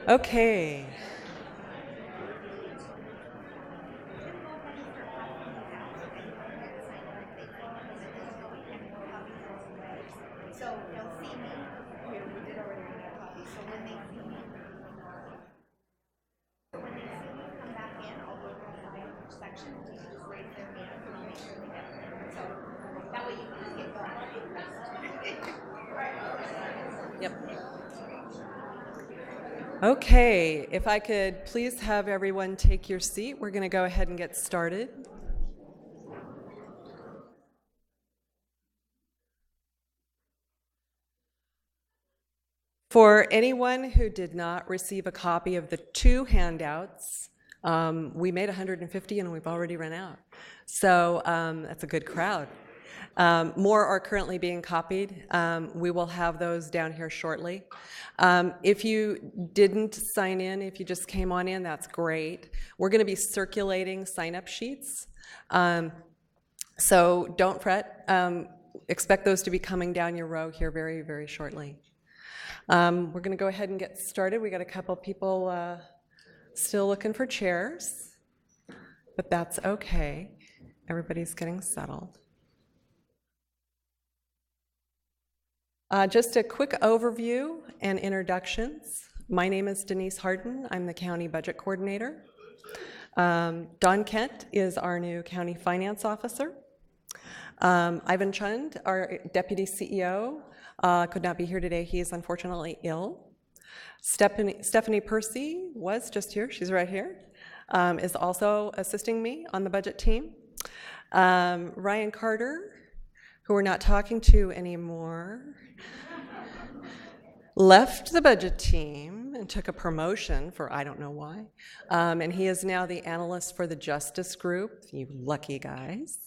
Okay. Yep. Okay, if I could please have everyone take your seat. We're going to go ahead and get started. For anyone who did not receive a copy of the two handouts, we made 150 and we've already run out. So that's a good crowd. More are currently being copied. We will have those down here shortly. If you didn't sign in, if you just came on in, that's great. We're going to be circulating sign-up sheets. So don't fret. Expect those to be coming down your row here very, very shortly. We're going to go ahead and get started. We got a couple people still looking for chairs, but that's okay. Everybody's getting settled. Just a quick overview and introductions. My name is Denise Harden. I'm the County Budget Coordinator. Don Kent is our new County Finance Officer. Ivan Chund, our Deputy CEO, could not be here today. He is unfortunately ill. Stephanie Percy was just here. She's right here. Is also assisting me on the budget team. Ryan Carter, who we're not talking to anymore, left the budget team and took a promotion for I don't know why. And he is now the analyst for the Justice Group. You lucky guys.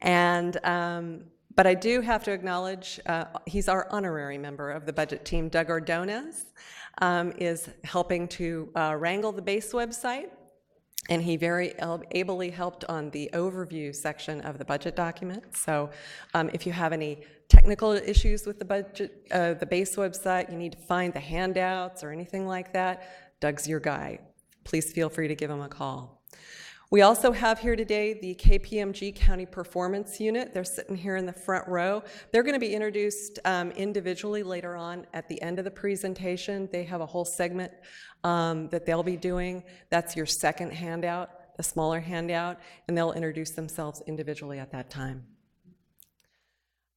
And but I do have to acknowledge he's our honorary member of the budget team. Doug Ordonez is helping to wrangle the base website, and he very ably helped on the overview section of the budget document. So if you have any technical issues with the budget, the base website, you need to find the handouts or anything like that, Doug's your guy. Please feel free to give him a call. We also have here today the KPMG County Performance Unit. They're sitting here in the front row. They're going to be introduced individually later on at the end of the presentation. They have a whole segment that they'll be doing. That's your second handout, the smaller handout, and they'll introduce themselves individually at that time.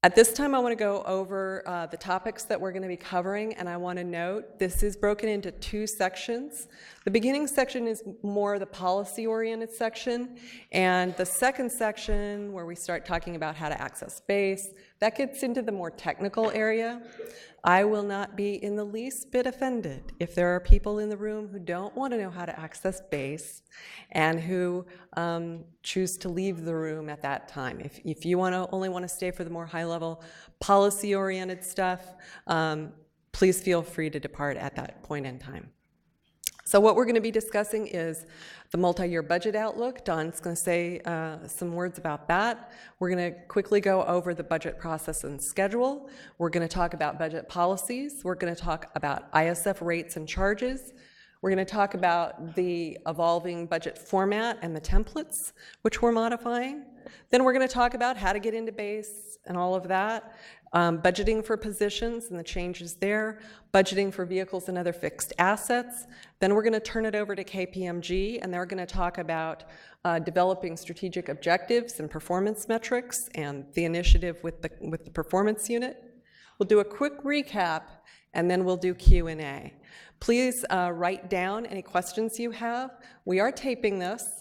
At this time, I want to go over the topics that we're going to be covering, and I want to note this is broken into two sections. The beginning section is more the policy-oriented section, and the second section, where we start talking about how to access space, that gets into the more technical area. I will not be in the least bit offended if there are people in the room who don't want to know how to access base and who choose to leave the room at that time. If you only want to stay for the more high-level policy-oriented stuff, please feel free to depart at that point in time. So what we're going to be discussing is the multi-year budget outlook. Don's going to say some words about that. We're going to quickly go over the budget process and schedule. We're going to talk about budget policies. We're going to talk about ISF rates and charges. We're going to talk about the evolving budget format and the templates, which we're modifying. Then we're going to talk about how to get into base and all of that. Budgeting for positions and the changes there, budgeting for vehicles and other fixed assets. Then we're going to turn it over to KPMG, and they're going to talk about developing strategic objectives and performance metrics and the initiative with the performance unit. We'll do a quick recap, and then we'll do Q&A. Please write down any questions you have. We are taping this.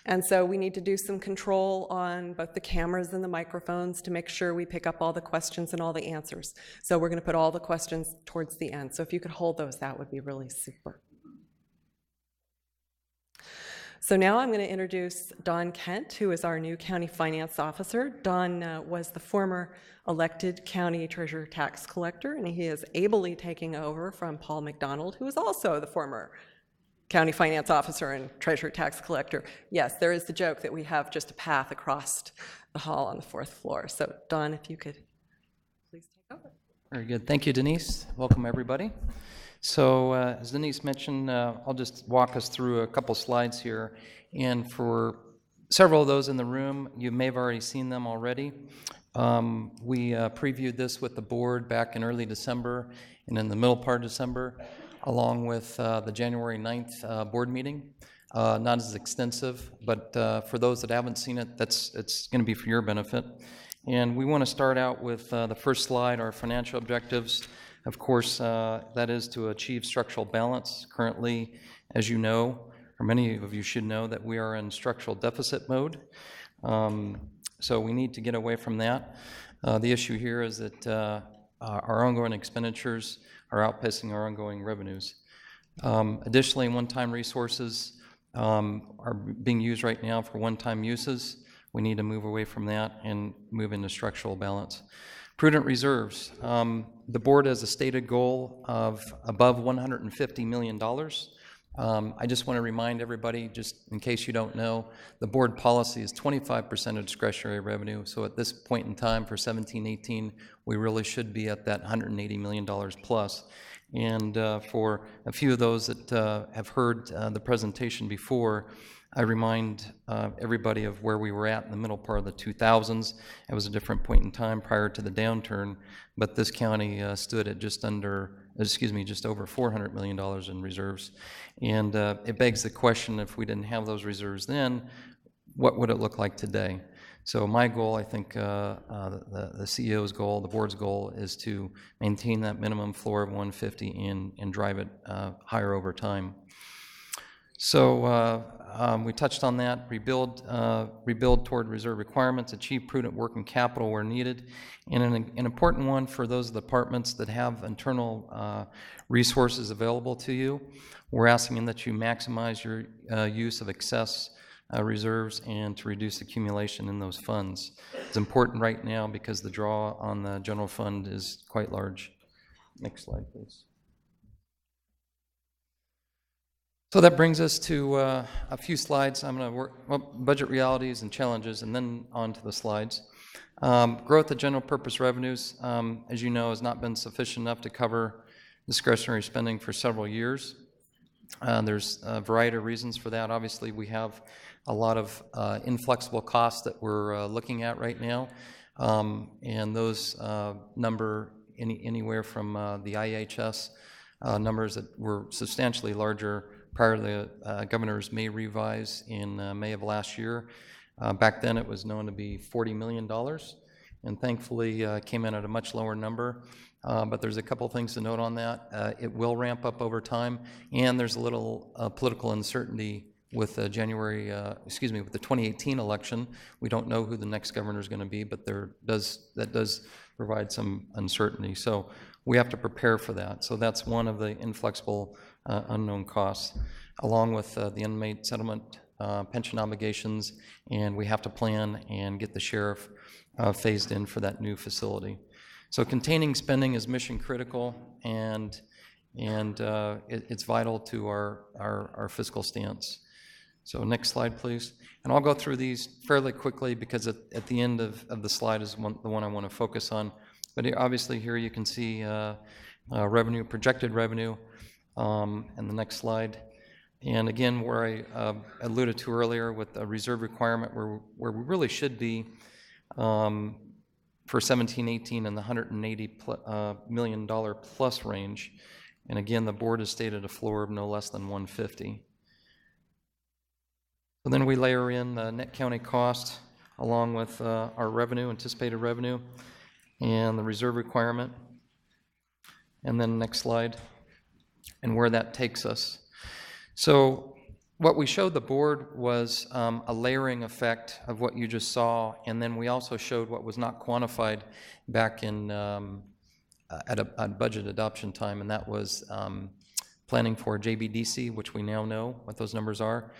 And so we need to do some control on both the cameras and the microphones to make sure we pick up all the questions and all the answers. So we're going to put all the questions towards the end. So if you could hold those, that would be really super. So now I'm going to introduce Don Kent, who is our new County Finance Officer. Don was the former elected County Treasurer Tax Collector, and he is ably taking over from Paul McDonald, who is also the former County Finance Officer and Treasurer Tax Collector. Yes, there is the joke that we have just a path across the hall on the 4th floor. So Don, if you could please take over. Very good. Thank you, Denise. Welcome, everybody. So as Denise mentioned, I'll just walk us through a couple slides here. And for several of those in the room, you may have already seen them already. We previewed this with the board back in early December and in the middle part of December, along with the January 9th board meeting. Not as extensive, but for those that haven't seen it, it's going to be for your benefit. And we want to start out with the first slide, our financial objectives. Of course, that is to achieve structural balance. Currently, as you know, or many of you should know, that we are in structural deficit mode. So we need to get away from that. The issue here is that our ongoing expenditures are outpacing our ongoing revenues. Additionally, one-time resources are being used right now for one-time uses. We need to move away from that and move into structural balance. Prudent reserves. The board has a stated goal of above $150 million. I just want to remind everybody, just in case you don't know, the board policy is 25% of discretionary revenue. So at this point in time for 17-18, we really should be at that $180 million plus. And for a few of those that have heard the presentation before, I remind everybody of where we were at in the middle part of the 2000s. It was a different point in time prior to the downturn, but this county stood at just over $400 million in reserves. And it begs the question, if we didn't have those reserves then, what would it look like today? So my goal, I think the CEO's goal, the board's goal, is to maintain that minimum floor of 150 and drive it higher over time. So we touched on that, rebuild toward reserve requirements, achieve prudent working capital where needed. And an important one for those departments that have internal resources available to you, we're asking that you maximize your use of excess reserves and to reduce accumulation in those funds. It's important right now because the draw on the general fund is quite large. Next slide, please. So that brings us to a few slides. I'm going to work budget realities and challenges and then on to the slides. Growth of general purpose revenues, as you know, has not been sufficient enough to cover discretionary spending for several years. There's a variety of reasons for that. Obviously, we have a lot of inflexible costs that we're looking at right now, and those number anywhere from the IHS numbers that were substantially larger prior to the governor's May revise in May of last year. Back then, it was known to be $40 million, and thankfully came in at a much lower number. But there's a couple things to note on that. It will ramp up over time, and there's a little political uncertainty with the with the 2018 election. We don't know who the next governor is going to be, but that does provide some uncertainty. So we have to prepare for that. So that's one of the inflexible unknown costs, along with the inmate settlement pension obligations, and we have to plan and get the sheriff phased in for that new facility. So containing spending is mission critical, and it's vital to our fiscal stance. So next slide, please. And I'll go through these fairly quickly because at the end of the slide is the one I want to focus on. But obviously here you can see revenue, projected revenue, and the next slide. And again, where I alluded to earlier with a reserve requirement where we really should be for 17-18 in the $180 million plus range. And again, the board has stated a floor of no less than 150. So then we layer in the net county cost along with our revenue, anticipated revenue, and the reserve requirement. And then next slide, and where that takes us. So what we showed the board was a layering effect of what you just saw, and then we also showed what was not quantified back in at budget adoption time, and that was planning for JBDC, which we now know what those numbers are,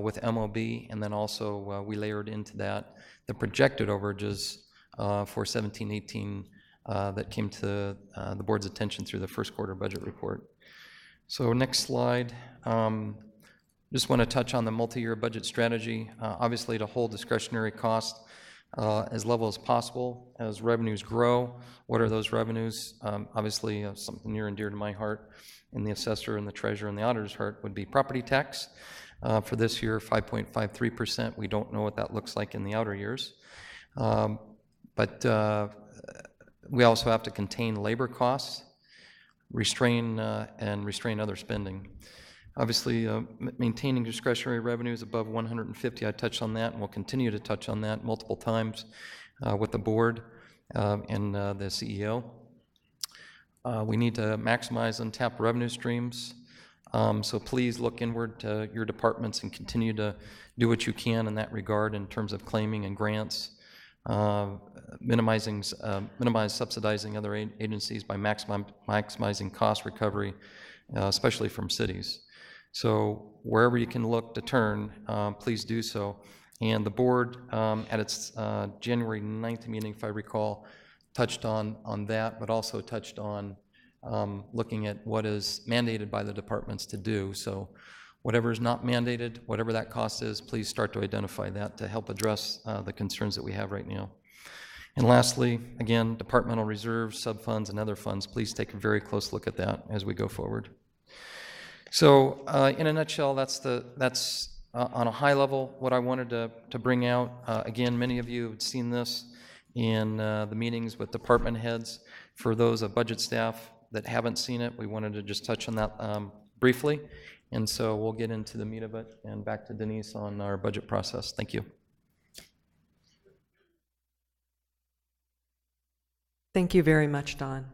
with MOB, and then also we layered into that the projected overages for 17-18 that came to the board's attention through the first quarter budget report. So next slide. Just want to touch on the multi-year budget strategy. Obviously, to hold discretionary costs as level as possible as revenues grow. What are those revenues? Obviously, something near and dear to my heart, and the assessor and the treasurer and the auditor's heart would be property tax. For this year, 5.53%. We don't know what that looks like in the outer years. But we also have to contain labor costs, restrain other spending. Obviously, maintaining discretionary revenues above 150, I touched on that, and we'll continue to touch on that multiple times with the board and the CEO. We need to maximize untapped revenue streams. So please look inward to your departments and continue to do what you can in that regard in terms of claiming and grants, minimize subsidizing other agencies by maximizing cost recovery, especially from cities. So wherever you can look to turn, please do so. And the board, at its January 9th meeting, if I recall, touched on that, but also touched on looking at what is mandated by the departments to do. So whatever is not mandated, whatever that cost is, please start to identify that to help address the concerns that we have right now. And lastly, again, departmental reserves, subfunds, and other funds, please take a very close look at that as we go forward. So in a nutshell, that's on a high level what I wanted to bring out. Again, many of you have seen this in the meetings with department heads. For those of budget staff that haven't seen it, we wanted to just touch on that briefly. And so we'll get into the meat of it and back to Denise on our budget process. Thank you. Thank you very much, Don.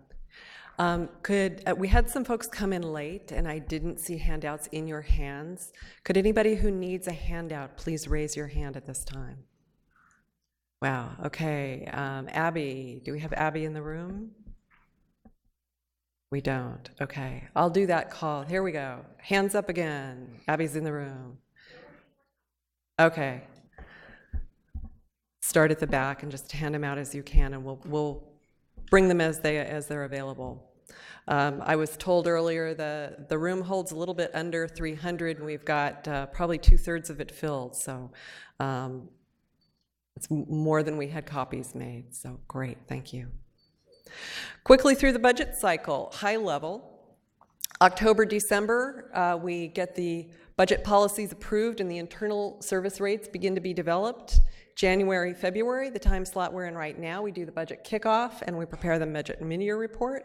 We had some folks come in late and I didn't see handouts in your hands. Could anybody who needs a handout please raise your hand at this time? Wow, okay. Abby, do we have Abby in the room? We don't, okay. I'll do that call. Here we go. Hands up again. Abby's in the room. Okay. Start at the back and just hand them out as you can, and we'll bring them as they're available. I was told earlier the room holds a little bit under 300, and we've got probably 2/3 of it filled, so it's more than we had copies made, so great, thank you. Quickly through the budget cycle, high level. October, December, we get the budget policies approved and the internal service rates begin to be developed. January, February, the time slot we're in right now, we do the budget kickoff and we prepare the budget mid-year report.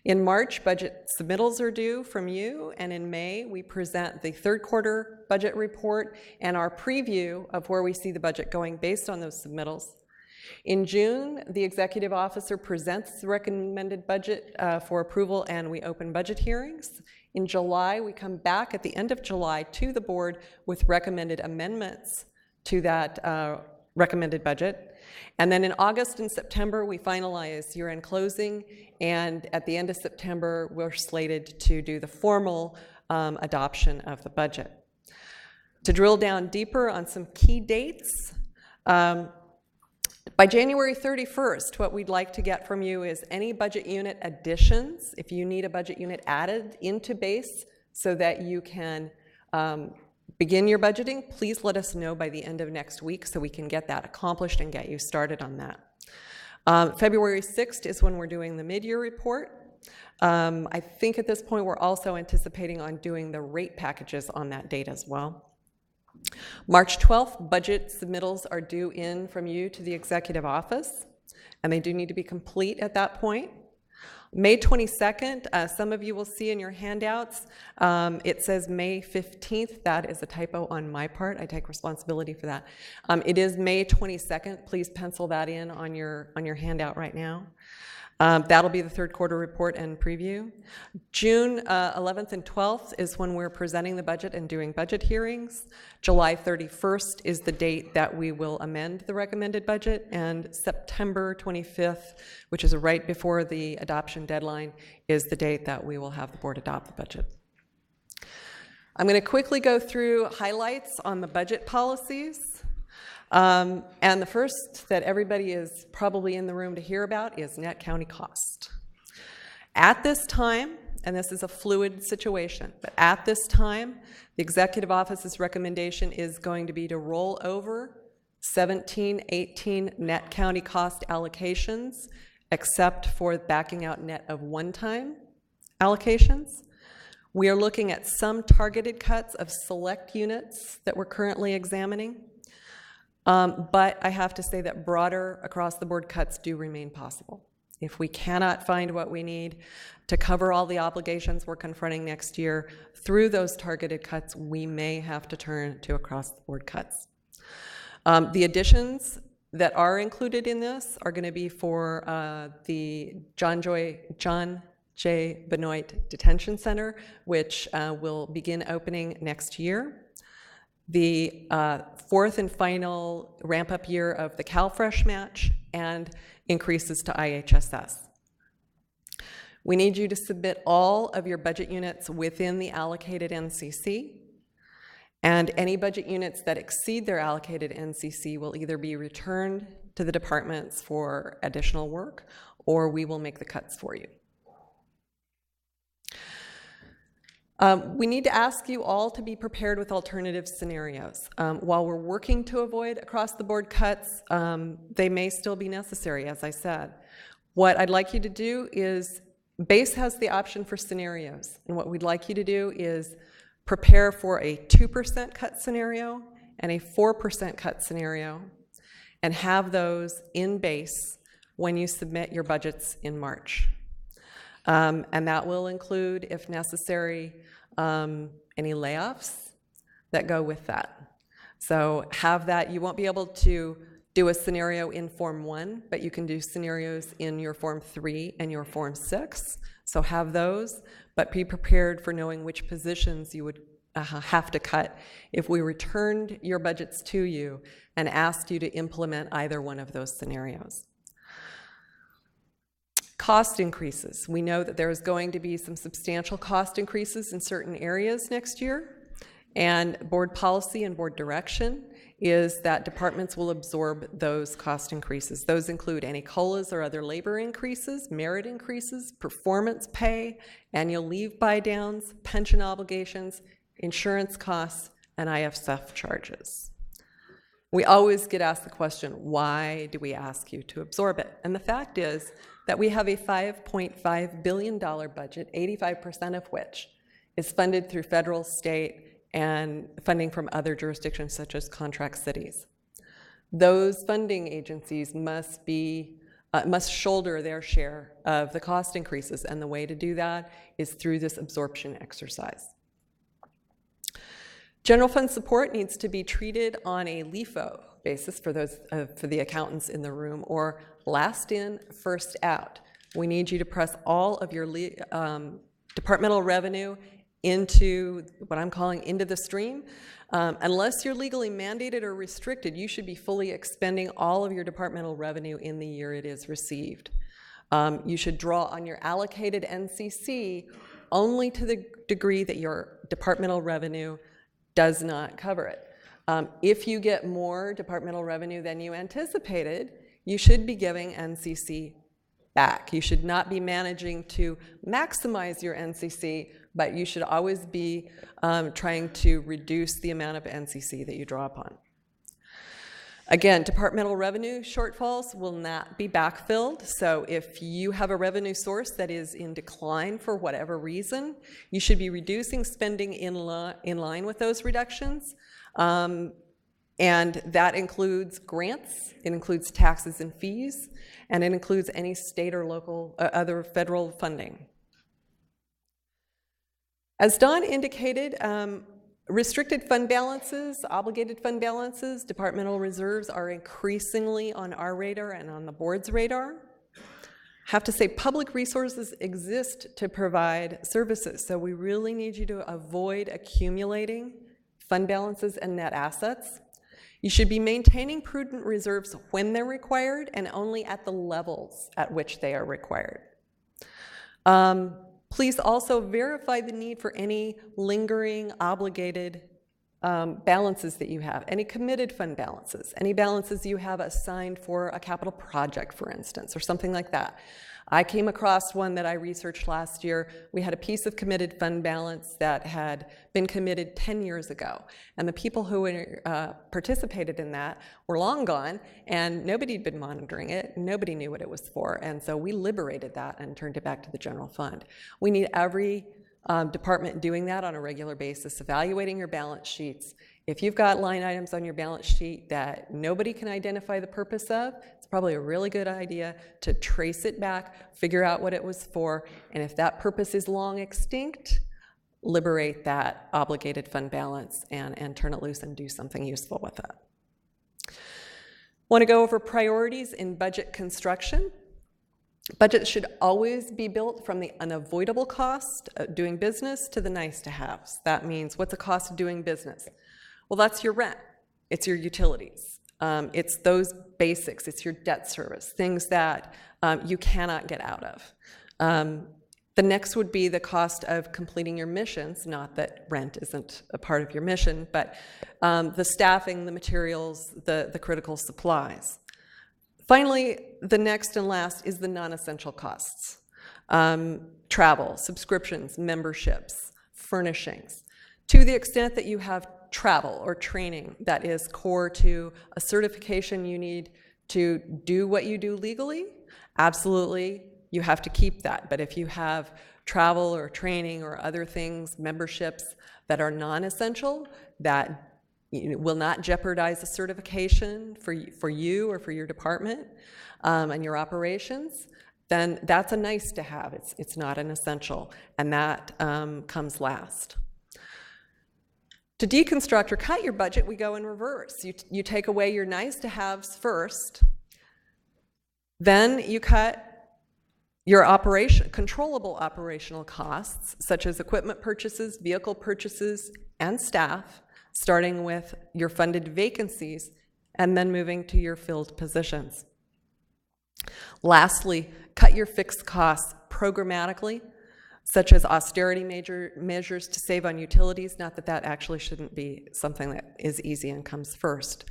In March, budget submittals are due from you, and in May, we present the third quarter budget report and our preview of where we see the budget going based on those submittals. In June, the executive officer presents the recommended budget for approval, and we open budget hearings. In July, we come back at the end of July to the board with recommended amendments to that recommended budget. And then in August and September, we finalize year-end closing, and at the end of September, we're slated to do the formal adoption of the budget. To drill down deeper on some key dates, by January 31st, what we'd like to get from you is any budget unit additions, if you need a budget unit added into base so that you can begin your budgeting, please let us know by the end of next week so we can get that accomplished and get you started on that. February 6th is when we're doing the mid-year report. I think at this point we're also anticipating on doing the rate packages on that date as well. March 12th, budget submittals are due in from you to the executive office, and they do need to be complete at that point. May 22nd, some of you will see in your handouts, it says May 15th. That is a typo on my part. I take responsibility for that. It is May 22nd. Please pencil that in on your handout right now. That'll be the third quarter report and preview. June 11th and 12th is when we're presenting the budget and doing budget hearings. July 31st is the date that we will amend the recommended budget, and September 25th, which is right before the adoption deadline, is the date that we will have the board adopt the budget. I'm going to quickly go through highlights on the budget policies. And the first that everybody is probably in the room to hear about is net county cost. At this time, and this is a fluid situation, but at this time, the executive office's recommendation is going to be to roll over 17, 18 net county cost allocations, except for backing out net of one-time allocations. We are looking at some targeted cuts of select units that we're currently examining. But I have to say that broader across-the-board cuts do remain possible. If we cannot find what we need to cover all the obligations we're confronting next year through those targeted cuts, we may have to turn to across-the-board cuts. The additions that are included in this are going to be for the John J. Benoit Detention Center, which will begin opening next year. The fourth and final ramp-up year of the CalFresh match, and increases to IHSS. We need you to submit all of your budget units within the allocated NCC, and any budget units that exceed their allocated NCC will either be returned to the departments for additional work, or we will make the cuts for you. We need to ask you all to be prepared with alternative scenarios. While we're working to avoid across-the-board cuts, they may still be necessary, as I said. What I'd like you to do is, BASE has the option for scenarios, and what we'd like you to do is prepare for a 2% cut scenario and a 4% cut scenario, and have those in BASE when you submit your budgets in March. And that will include, if necessary, any layoffs that go with that. So have that. You won't be able to do a scenario in Form 1, but you can do scenarios in your Form 3 and your Form 6. So have those, but be prepared for knowing which positions you would have to cut if we returned your budgets to you and asked you to implement either one of those scenarios. Cost increases. We know that there is going to be some substantial cost increases in certain areas next year, and board policy and board direction is that departments will absorb those cost increases. Those include any COLAs or other labor increases, merit increases, performance pay, annual leave buy-downs, pension obligations, insurance costs, and IFSF charges. We always get asked the question, why do we ask you to absorb it? And the fact is that we have a $5.5 billion budget, 85% of which is funded through federal, state, and funding from other jurisdictions such as contract cities. Those funding agencies must shoulder their share of the cost increases, and the way to do that is through this absorption exercise. General fund support needs to be treated on a LIFO basis for those for the accountants in the room, or last in, first out. We need you to press all of your departmental revenue into what I'm calling into the stream. Unless you're legally mandated or restricted, you should be fully expending all of your departmental revenue in the year it is received. You should draw on your allocated NCC only to the degree that your departmental revenue does not cover it. If you get more departmental revenue than you anticipated, you should be giving NCC back. You should not be managing to maximize your NCC, but you should always be trying to reduce the amount of NCC that you draw upon. Again, departmental revenue shortfalls will not be backfilled, so if you have a revenue source that is in decline for whatever reason, you should be reducing spending in line with those reductions, and that includes grants, it includes taxes and fees, and it includes any state or local, other federal funding. As Don indicated, restricted fund balances, obligated fund balances, departmental reserves are increasingly on our radar and on the board's radar. I have to say, public resources exist to provide services, so we really need you to avoid accumulating fund balances and net assets. You should be maintaining prudent reserves when they're required and only at the levels at which they are required. Please also verify the need for any lingering obligated balances that you have, any committed fund balances, any balances you have assigned for a capital project, for instance, or something like that. I came across one that I researched last year. We had a piece of committed fund balance that had been committed 10 years ago. And the people who participated in that were long gone, and nobody had been monitoring it. Nobody knew what it was for. And so we liberated that and turned it back to the general fund. We need every department doing that on a regular basis, evaluating your balance sheets. If you've got line items on your balance sheet that nobody can identify the purpose of, it's probably a really good idea to trace it back, figure out what it was for, and if that purpose is long extinct, liberate that obligated fund balance and turn it loose and do something useful with it. Want to go over priorities in budget construction? Budgets should always be built from the unavoidable cost of doing business to the nice to haves. That means, what's the cost of doing business? Well, that's your rent, it's your utilities, it's those basics, it's your debt service, things that you cannot get out of. The next would be the cost of completing your missions, not that rent isn't a part of your mission, but the staffing, the materials, the critical supplies. Finally, the next and last is the non-essential costs. Travel, subscriptions, memberships, furnishings. To the extent that you have travel or training that is core to a certification you need to do what you do legally, absolutely, you have to keep that. But if you have travel or training or other things, memberships that are non-essential, that will not jeopardize the certification for you or for your department and your operations, then that's a nice to have. It's not an essential, and that comes last. To deconstruct or cut your budget, we go in reverse. You take away your nice to haves first, then you cut your controllable operational costs, such as equipment purchases, vehicle purchases, and staff, starting with your funded vacancies and then moving to your filled positions. Lastly, cut your fixed costs programmatically, such as austerity measures to save on utilities, not that that actually shouldn't be something that is easy and comes first,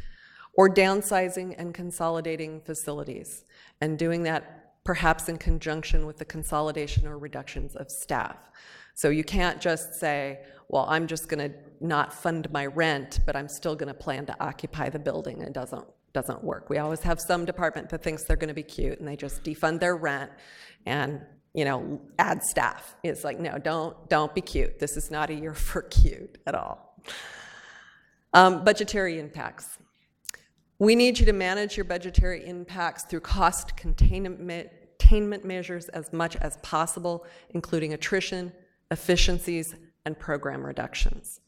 or downsizing and consolidating facilities, and doing that perhaps in conjunction with the consolidation or reductions of staff. So you can't just say, well, I'm just going to not fund my rent, but I'm still going to plan to occupy the building. It doesn't work. We always have some department that thinks they're going to be cute and they just defund their rent and add staff. It's like, no, don't be cute. This is not a year for cute at all. Budgetary impacts. We need you to manage your budgetary impacts through cost containment measures as much as possible, including attrition, efficiencies, and program reductions.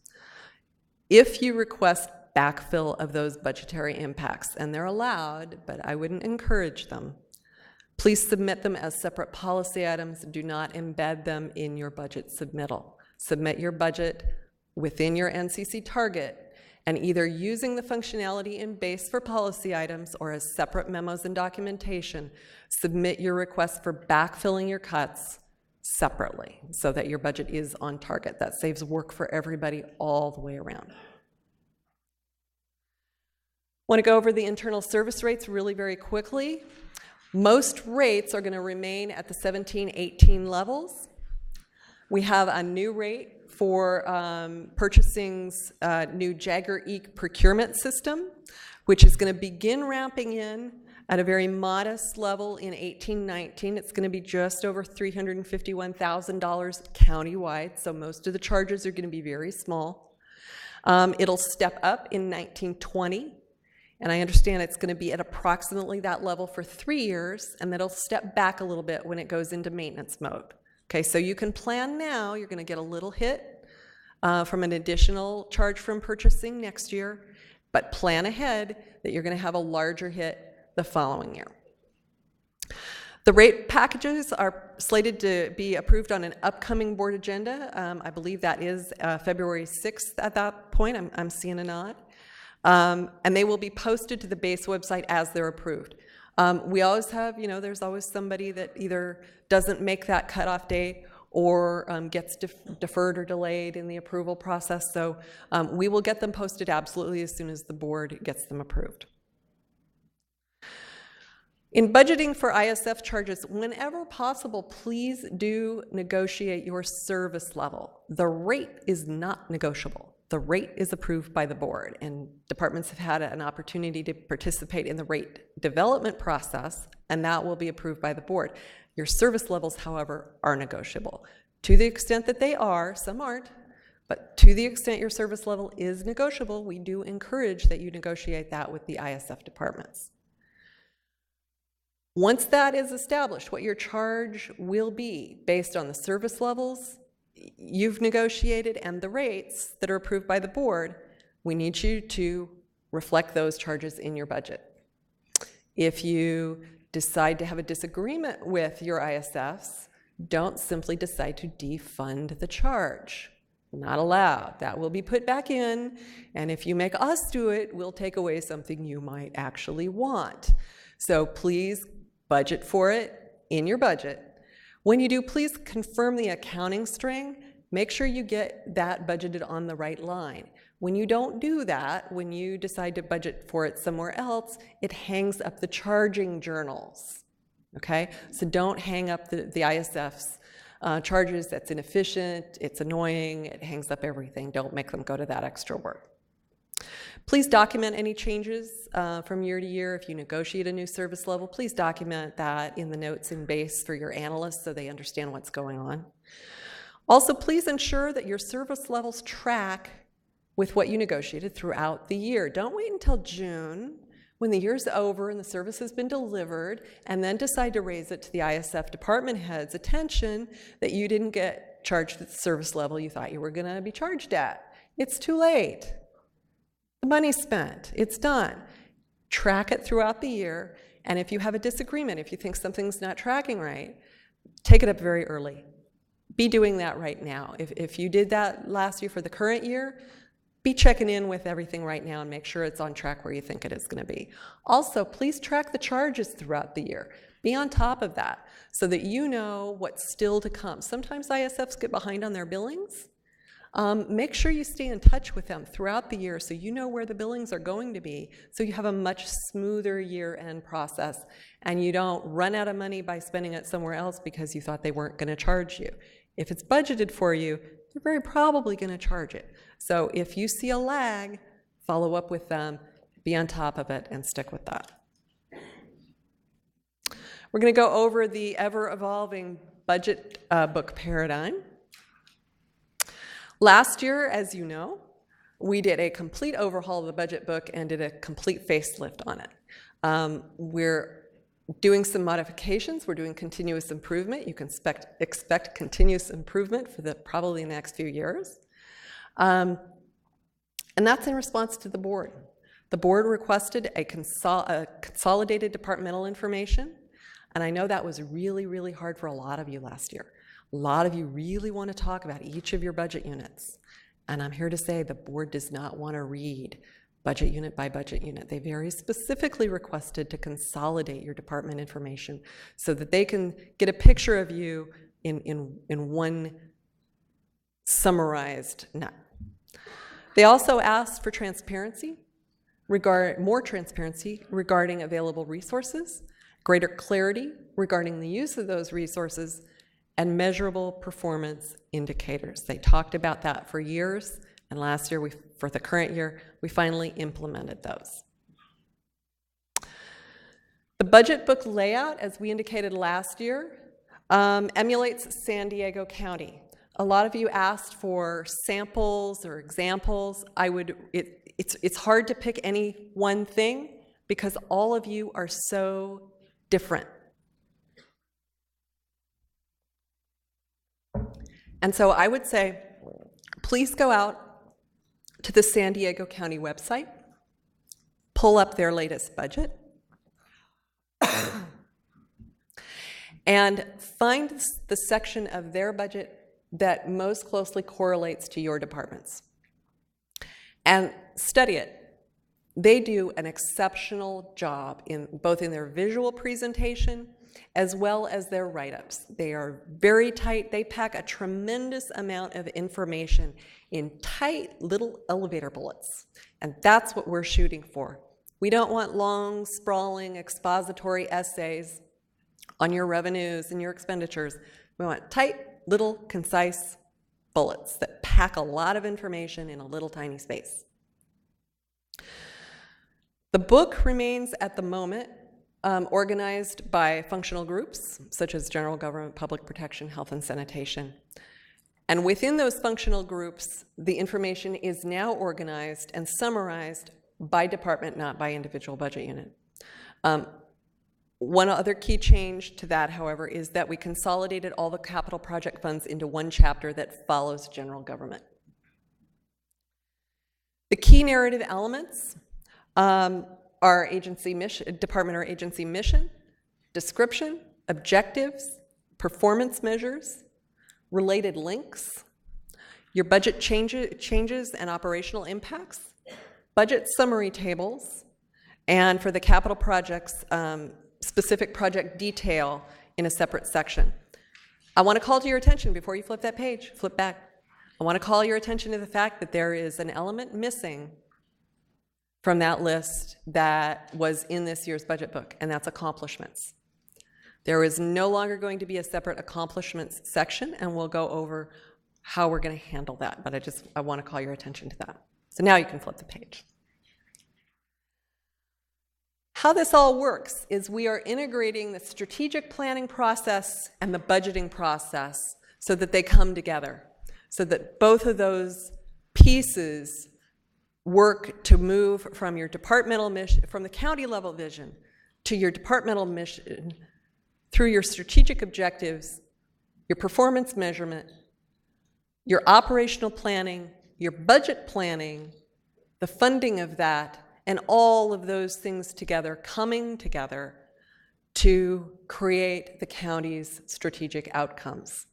If you request backfill of those budgetary impacts, and they're allowed, but I wouldn't encourage them, please submit them as separate policy items. Do not embed them in your budget submittal. Submit your budget within your NCC target, and either using the functionality in BASE for policy items or as separate memos and documentation, submit your request for backfilling your cuts separately so that your budget is on target. That saves work for everybody all the way around. Want to go over the internal service rates really very quickly. Most rates are going to remain at the 17-18 levels. We have a new rate for purchasing's new Jagger EEC procurement system, which is going to begin ramping in at a very modest level in 18-19. It's going to be just over $351,000 countywide, so most of the charges are going to be very small. It'll step up in 19-20. And I understand it's going to be at approximately that level for 3 years, and that'll step back a little bit when it goes into maintenance mode. Okay, so you can plan now. You're going to get a little hit from an additional charge from purchasing next year, but plan ahead that you're going to have a larger hit the following year. The rate packages are slated to be approved on an upcoming board agenda. I believe that is February 6th at that point. I'm seeing a nod. And they will be posted to the BASE website as they're approved. We always have, there's always somebody that either doesn't make that cutoff date or gets deferred or delayed in the approval process. So we will get them posted absolutely as soon as the board gets them approved. In budgeting for ISF charges, whenever possible, please do negotiate your service level. The rate is not negotiable. The rate is approved by the board, and departments have had an opportunity to participate in the rate development process, and that will be approved by the board. Your service levels, however, are negotiable. To the extent that they are, some aren't, but to the extent your service level is negotiable, we do encourage that you negotiate that with the ISF departments. Once that is established, what your charge will be based on the service levels you've negotiated and the rates that are approved by the board, we need you to reflect those charges in your budget. If you decide to have a disagreement with your ISFs, don't simply decide to defund the charge. Not allowed. That will be put back in, and if you make us do it, we'll take away something you might actually want. So please budget for it in your budget. When you do, please confirm the accounting string. Make sure you get that budgeted on the right line. When you don't do that, when you decide to budget for it somewhere else, it hangs up the charging journals, okay? So don't hang up the ISF's charges. That's inefficient, it's annoying, it hangs up everything. Don't make them go to that extra work. Please document any changes from year to year. If you negotiate a new service level, please document that in the notes in base for your analysts so they understand what's going on. Also, please ensure that your service levels track with what you negotiated throughout the year. Don't wait until June when the year's over and the service has been delivered and then decide to raise it to the ISF department head's attention that you didn't get charged at the service level you thought you were going to be charged at. It's too late. The money's spent. It's done. Track it throughout the year, and if you have a disagreement, if you think something's not tracking right, take it up very early. Be doing that right now. If you did that last year for the current year, be checking in with everything right now and make sure it's on track where you think it is going to be. Also, please track the charges throughout the year. Be on top of that so that you know what's still to come. Sometimes ISFs get behind on their billings. Make sure you stay in touch with them throughout the year so you know where the billings are going to be, so you have a much smoother year-end process and you don't run out of money by spending it somewhere else because you thought they weren't going to charge you. If it's budgeted for you, they're very probably going to charge it. So if you see a lag, follow up with them, be on top of it, and stick with that. We're going to go over the ever-evolving budget book paradigm. Last year, as you know, we did a complete overhaul of the budget book and did a complete facelift on it. We're doing some modifications. We're doing continuous improvement. You can expect continuous improvement for probably the next few years. And that's in response to the board. The board requested a consolidated departmental information, and I know that was really, really hard for a lot of you last year. A lot of you really want to talk about each of your budget units. And I'm here to say the board does not want to read budget unit by budget unit. They very specifically requested to consolidate your department information so that they can get a picture of you in one summarized net. They also asked for transparency, more transparency regarding available resources, greater clarity regarding the use of those resources, and measurable performance indicators. They talked about that for years, and last year, for the current year, we finally implemented those. The budget book layout, as we indicated last year, emulates San Diego County. A lot of you asked for samples or examples. It's hard to pick any one thing because all of you are so different. And so I would say, please go out to the San Diego County website, pull up their latest budget, and find the section of their budget that most closely correlates to your department's, and study it. They do an exceptional job both in their visual presentation as well as their write-ups. They are very tight. They pack a tremendous amount of information in tight little elevator bullets, and that's what we're shooting for. We don't want long, sprawling, expository essays on your revenues and your expenditures. We want tight, little, concise bullets that pack a lot of information in a little tiny space. The book remains, at the moment, organized by functional groups, such as general government, public protection, health and sanitation. And within those functional groups, the information is now organized and summarized by department, not by individual budget unit. One other key change to that, however, is that we consolidated all the capital project funds into one chapter that follows general government. The key narrative elements are agency mission, department or agency mission, description, objectives, performance measures, related links, your budget changes and operational impacts, budget summary tables, and for the capital projects, specific project detail in a separate section. I want to call to your attention before you flip that page, flip back. I want to call your attention to the fact that there is an element missing from that list that was in this year's budget book, and that's accomplishments. There is no longer going to be a separate accomplishments section, and we'll go over how we're going to handle that, but I want to call your attention to that. So now you can flip the page. How this all works is we are integrating the strategic planning process and the budgeting process so that they come together, so that both of those pieces work to move from your departmental mission, from the county level vision to your departmental mission, through your strategic objectives, your performance measurement, your operational planning, your budget planning, the funding of that, and all of those things together, coming together to create the county's strategic outcomes.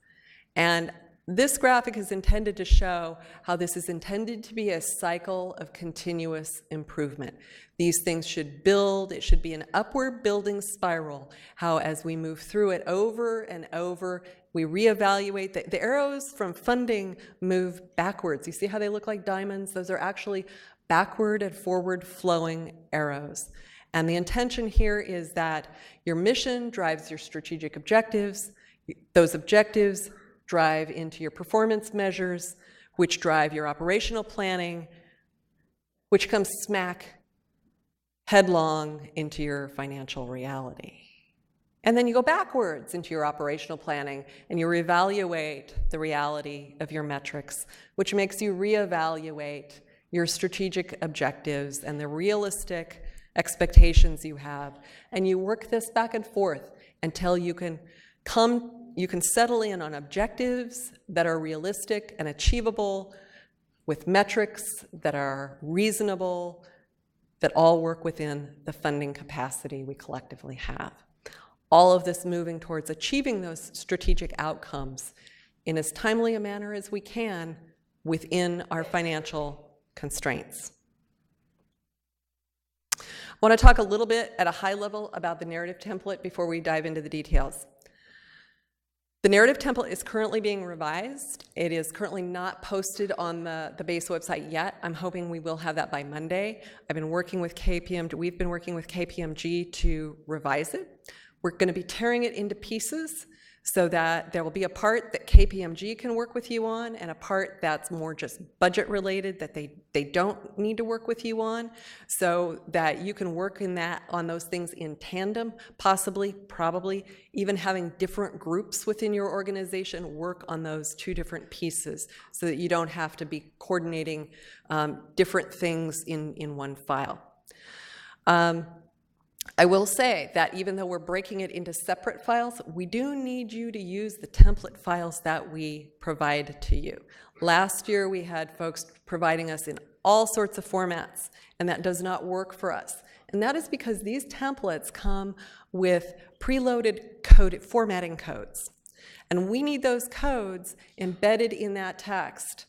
And this graphic is intended to show how this is intended to be a cycle of continuous improvement. These things should build, it should be an upward building spiral, how as we move through it over and over, we reevaluate. The arrows from funding move backwards. You see how they look like diamonds? Those are actually backward and forward flowing arrows. And the intention here is that your mission drives your strategic objectives. Those objectives drive into your performance measures, which drive your operational planning, which comes smack headlong into your financial reality. And then you go backwards into your operational planning and you reevaluate the reality of your metrics, which makes you reevaluate your strategic objectives and the realistic expectations you have. And you work this back and forth until you can settle in on objectives that are realistic and achievable with metrics that are reasonable, that all work within the funding capacity we collectively have. All of this moving towards achieving those strategic outcomes in as timely a manner as we can within our financial constraints. I want to talk a little bit at a high level about the narrative template before we dive into the details. The narrative template is currently being revised. It is currently not posted on the base website yet. I'm hoping we will have that by Monday. We've been working with KPMG to revise it. We're going to be tearing it into pieces so that there will be a part that KPMG can work with you on and a part that's more just budget related that they don't need to work with you on, so that you can work on those things in tandem, possibly, probably, even having different groups within your organization work on those two different pieces so that you don't have to be coordinating different things in one file. I will say that even though we're breaking it into separate files, we do need you to use the template files that we provide to you. Last year, we had folks providing us in all sorts of formats, and that does not work for us. And that is because these templates come with preloaded formatting codes. And we need those codes embedded in that text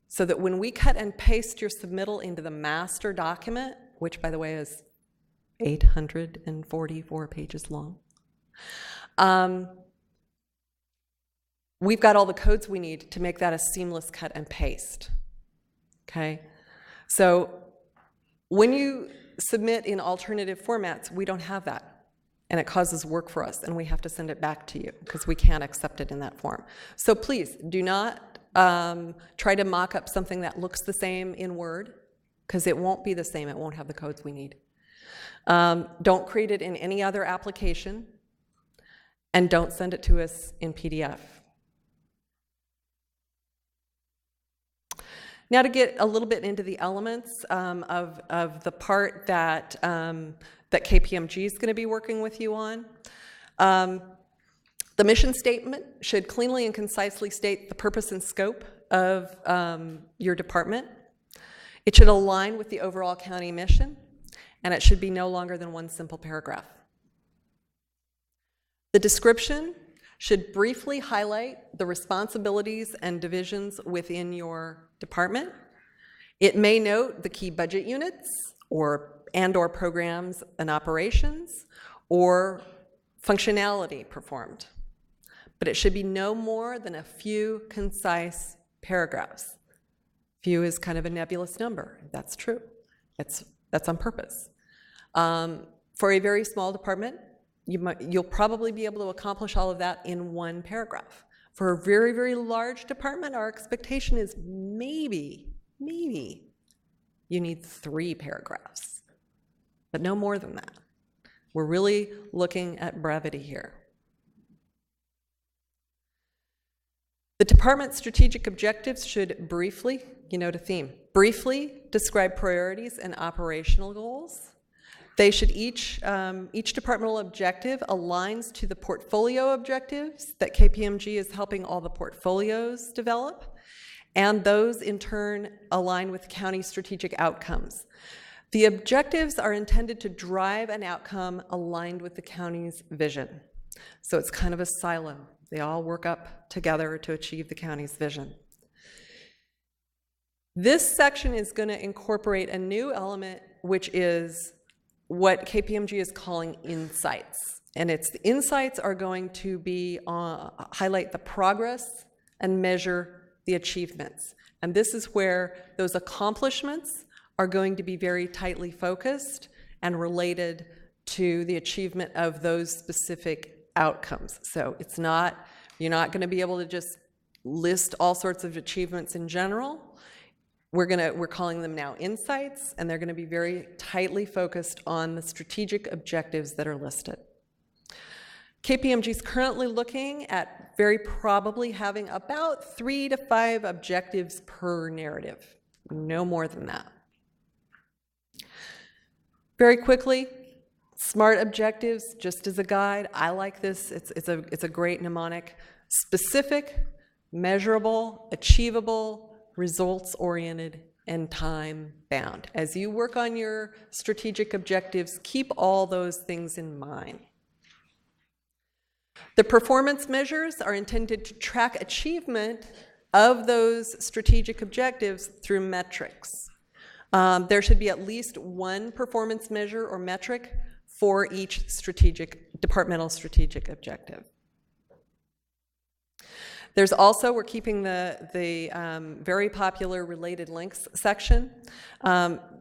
so that when we cut and paste your submittal into the master document, which, by the way, is 844 pages long, We've got all the codes we need to make that a seamless cut and paste, okay? So when you submit in alternative formats, we don't have that, and it causes work for us, and we have to send it back to you because we can't accept it in that form. So please do not try to mock up something that looks the same in Word, because it won't be the same. It won't have the codes we need. Don't create it in any other application, and don't send it to us in PDF. Now to get a little bit into the elements of the part that, that KPMG is going to be working with you on. The mission statement should cleanly and concisely state the purpose and scope of your department. It should align with the overall county mission, and it should be no longer than one simple paragraph. The description should briefly highlight the responsibilities and divisions within your department. It may note the key budget units or programs and operations or functionality performed. But it should be no more than a few concise paragraphs. Few is kind of a nebulous number. That's true. That's on purpose. For a very small department, you'll probably be able to accomplish all of that in one paragraph. For a very, very large department, our expectation is maybe you need 3 paragraphs, but no more than that. We're really looking at brevity here. The department's strategic objectives should briefly, you know, the theme, briefly describe priorities and operational goals. They should each departmental objective aligns to the portfolio objectives that KPMG is helping all the portfolios develop, and those in turn align with county strategic outcomes. The objectives are intended to drive an outcome aligned with the county's vision. So it's kind of a silo. They all work up together to achieve the county's vision. This section is going to incorporate a new element, which is what KPMG is calling insights. And the insights are going to be highlight the progress and measure the achievements. And this is where those accomplishments are going to be very tightly focused and related to the achievement of those specific outcomes. So you're not going to be able to just list all sorts of achievements in general. We're calling them now insights, and they're going to be very tightly focused on the strategic objectives that are listed. KPMG is currently looking at very probably having about 3 to 5 objectives per narrative, no more than that. Very quickly, SMART objectives, just as a guide, I like this. It's a great mnemonic. Specific, measurable, achievable, results-oriented, and time-bound. As you work on your strategic objectives, keep all those things in mind. The performance measures are intended to track achievement of those strategic objectives through metrics. There should be at least one performance measure or metric for each departmental strategic objective. There's also, we're keeping the very popular related links section.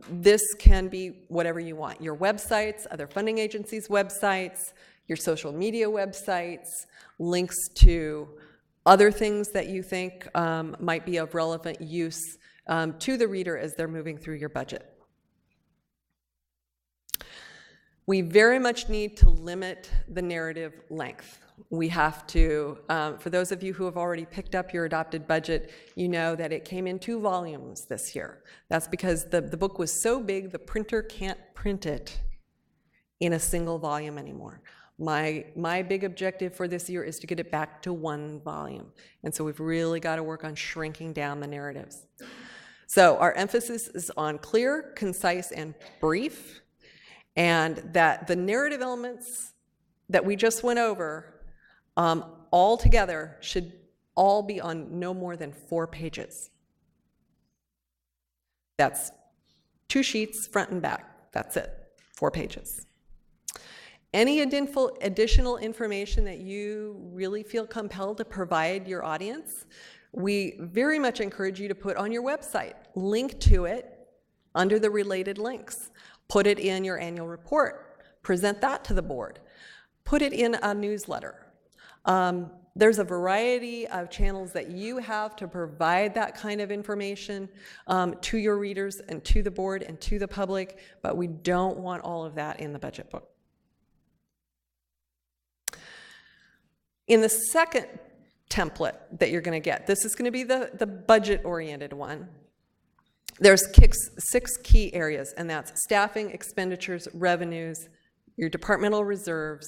This can be whatever you want. Your websites, other funding agencies' websites, your social media websites, links to other things that you think might be of relevant use to the reader as they're moving through your budget. We very much need to limit the narrative length. We have to, for those of you who have already picked up your adopted budget, you know that it came in 2 volumes this year. That's because the book was so big, the printer can't print it in a single volume anymore. My big objective for this year is to get it back to 1 volume. And so we've really got to work on shrinking down the narratives. So our emphasis is on clear, concise, and brief, and that the narrative elements that we just went over all together should all be on no more than 4 pages. That's 2 sheets, front and back. That's it, 4 pages. Any additional information that you really feel compelled to provide your audience, we very much encourage you to put on your website. Link to it under the related links. Put it in your annual report. Present that to the board. Put it in a newsletter. There's a variety of channels that you have to provide that kind of information to your readers and to the board and to the public, but we don't want all of that in the budget book. In the second template that you're going to get, this is going to be the budget-oriented one. There's 6 key areas, and that's staffing, expenditures, revenues, your departmental reserves,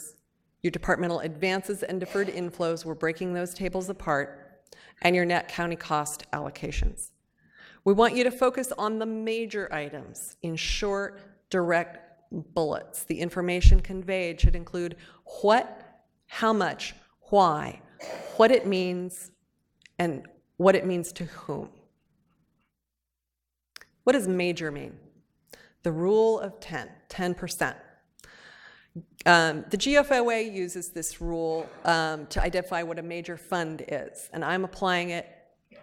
your departmental advances and deferred inflows, we're breaking those tables apart, and your net county cost allocations. We want you to focus on the major items in short, direct bullets. The information conveyed should include what, how much, why, what it means, and what it means to whom. What does major mean? The rule of 10, 10%. The GFOA uses this rule to identify what a major fund is, and I'm applying it,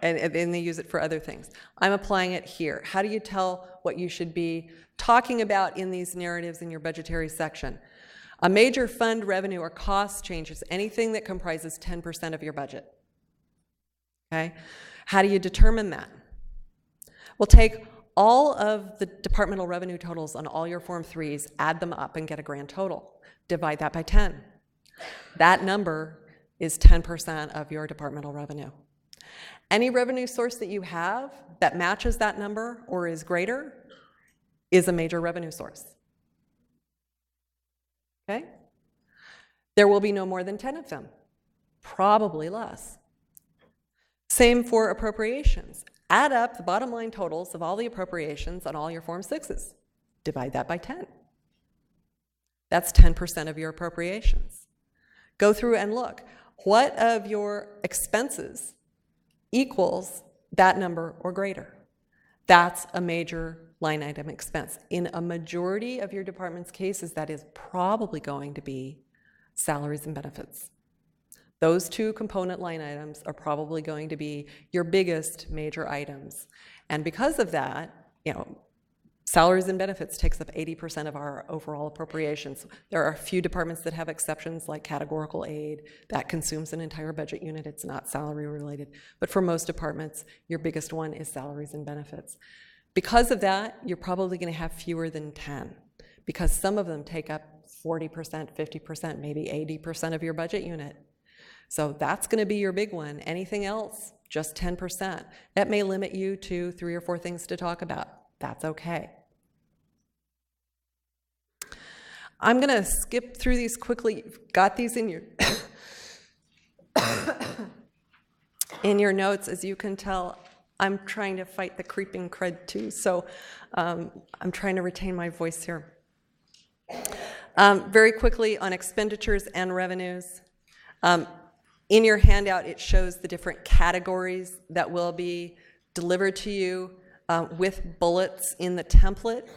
and they use it for other things. I'm applying it here. How do you tell what you should be talking about in these narratives in your budgetary section? A major fund revenue or cost change is anything that comprises 10% of your budget. Okay? How do you determine that? Well, take all of the departmental revenue totals on all your Form 3s, add them up and get a grand total. Divide that by 10. That number is 10% of your departmental revenue. Any revenue source that you have that matches that number or is greater is a major revenue source. Okay? There will be no more than 10 of them, probably less. Same for appropriations. Add up the bottom line totals of all the appropriations on all your Form 6s. Divide that by 10. That's 10% of your appropriations. Go through and look. What of your expenses equals that number or greater? That's a major line item expense. In a majority of your department's cases, that is probably going to be salaries and benefits. Those 2 component line items are probably going to be your biggest major items. And because of that, salaries and benefits takes up 80% of our overall appropriations. There are a few departments that have exceptions, like categorical aid. That consumes an entire budget unit. It's not salary related. But for most departments, your biggest one is salaries and benefits. Because of that, you're probably going to have fewer than 10, because some of them take up 40%, 50%, maybe 80% of your budget unit. So that's going to be your big one. Anything else, just 10%. That may limit you to 3 or 4 things to talk about. That's okay. I'm going to skip through these quickly. You've got these in your in your notes. As you can tell, I'm trying to fight the creeping crud too, so I'm trying to retain my voice here. Very quickly on expenditures and revenues. In your handout, it shows the different categories that will be delivered to you with bullets in the template.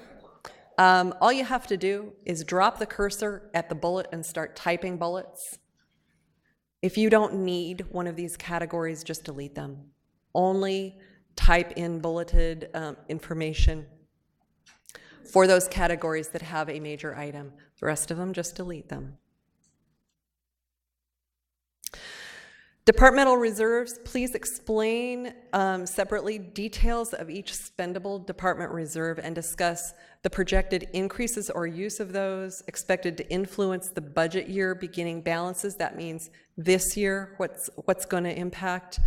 All you have to do is drop the cursor at the bullet and start typing bullets. If you don't need one of these categories, just delete them. Only type in bulleted information for those categories that have a major item. The rest of them, just delete them. Departmental reserves, please explain separately details of each spendable department reserve and discuss the projected increases or use of those expected to influence the budget year beginning balances. That means this year, what's going to impact,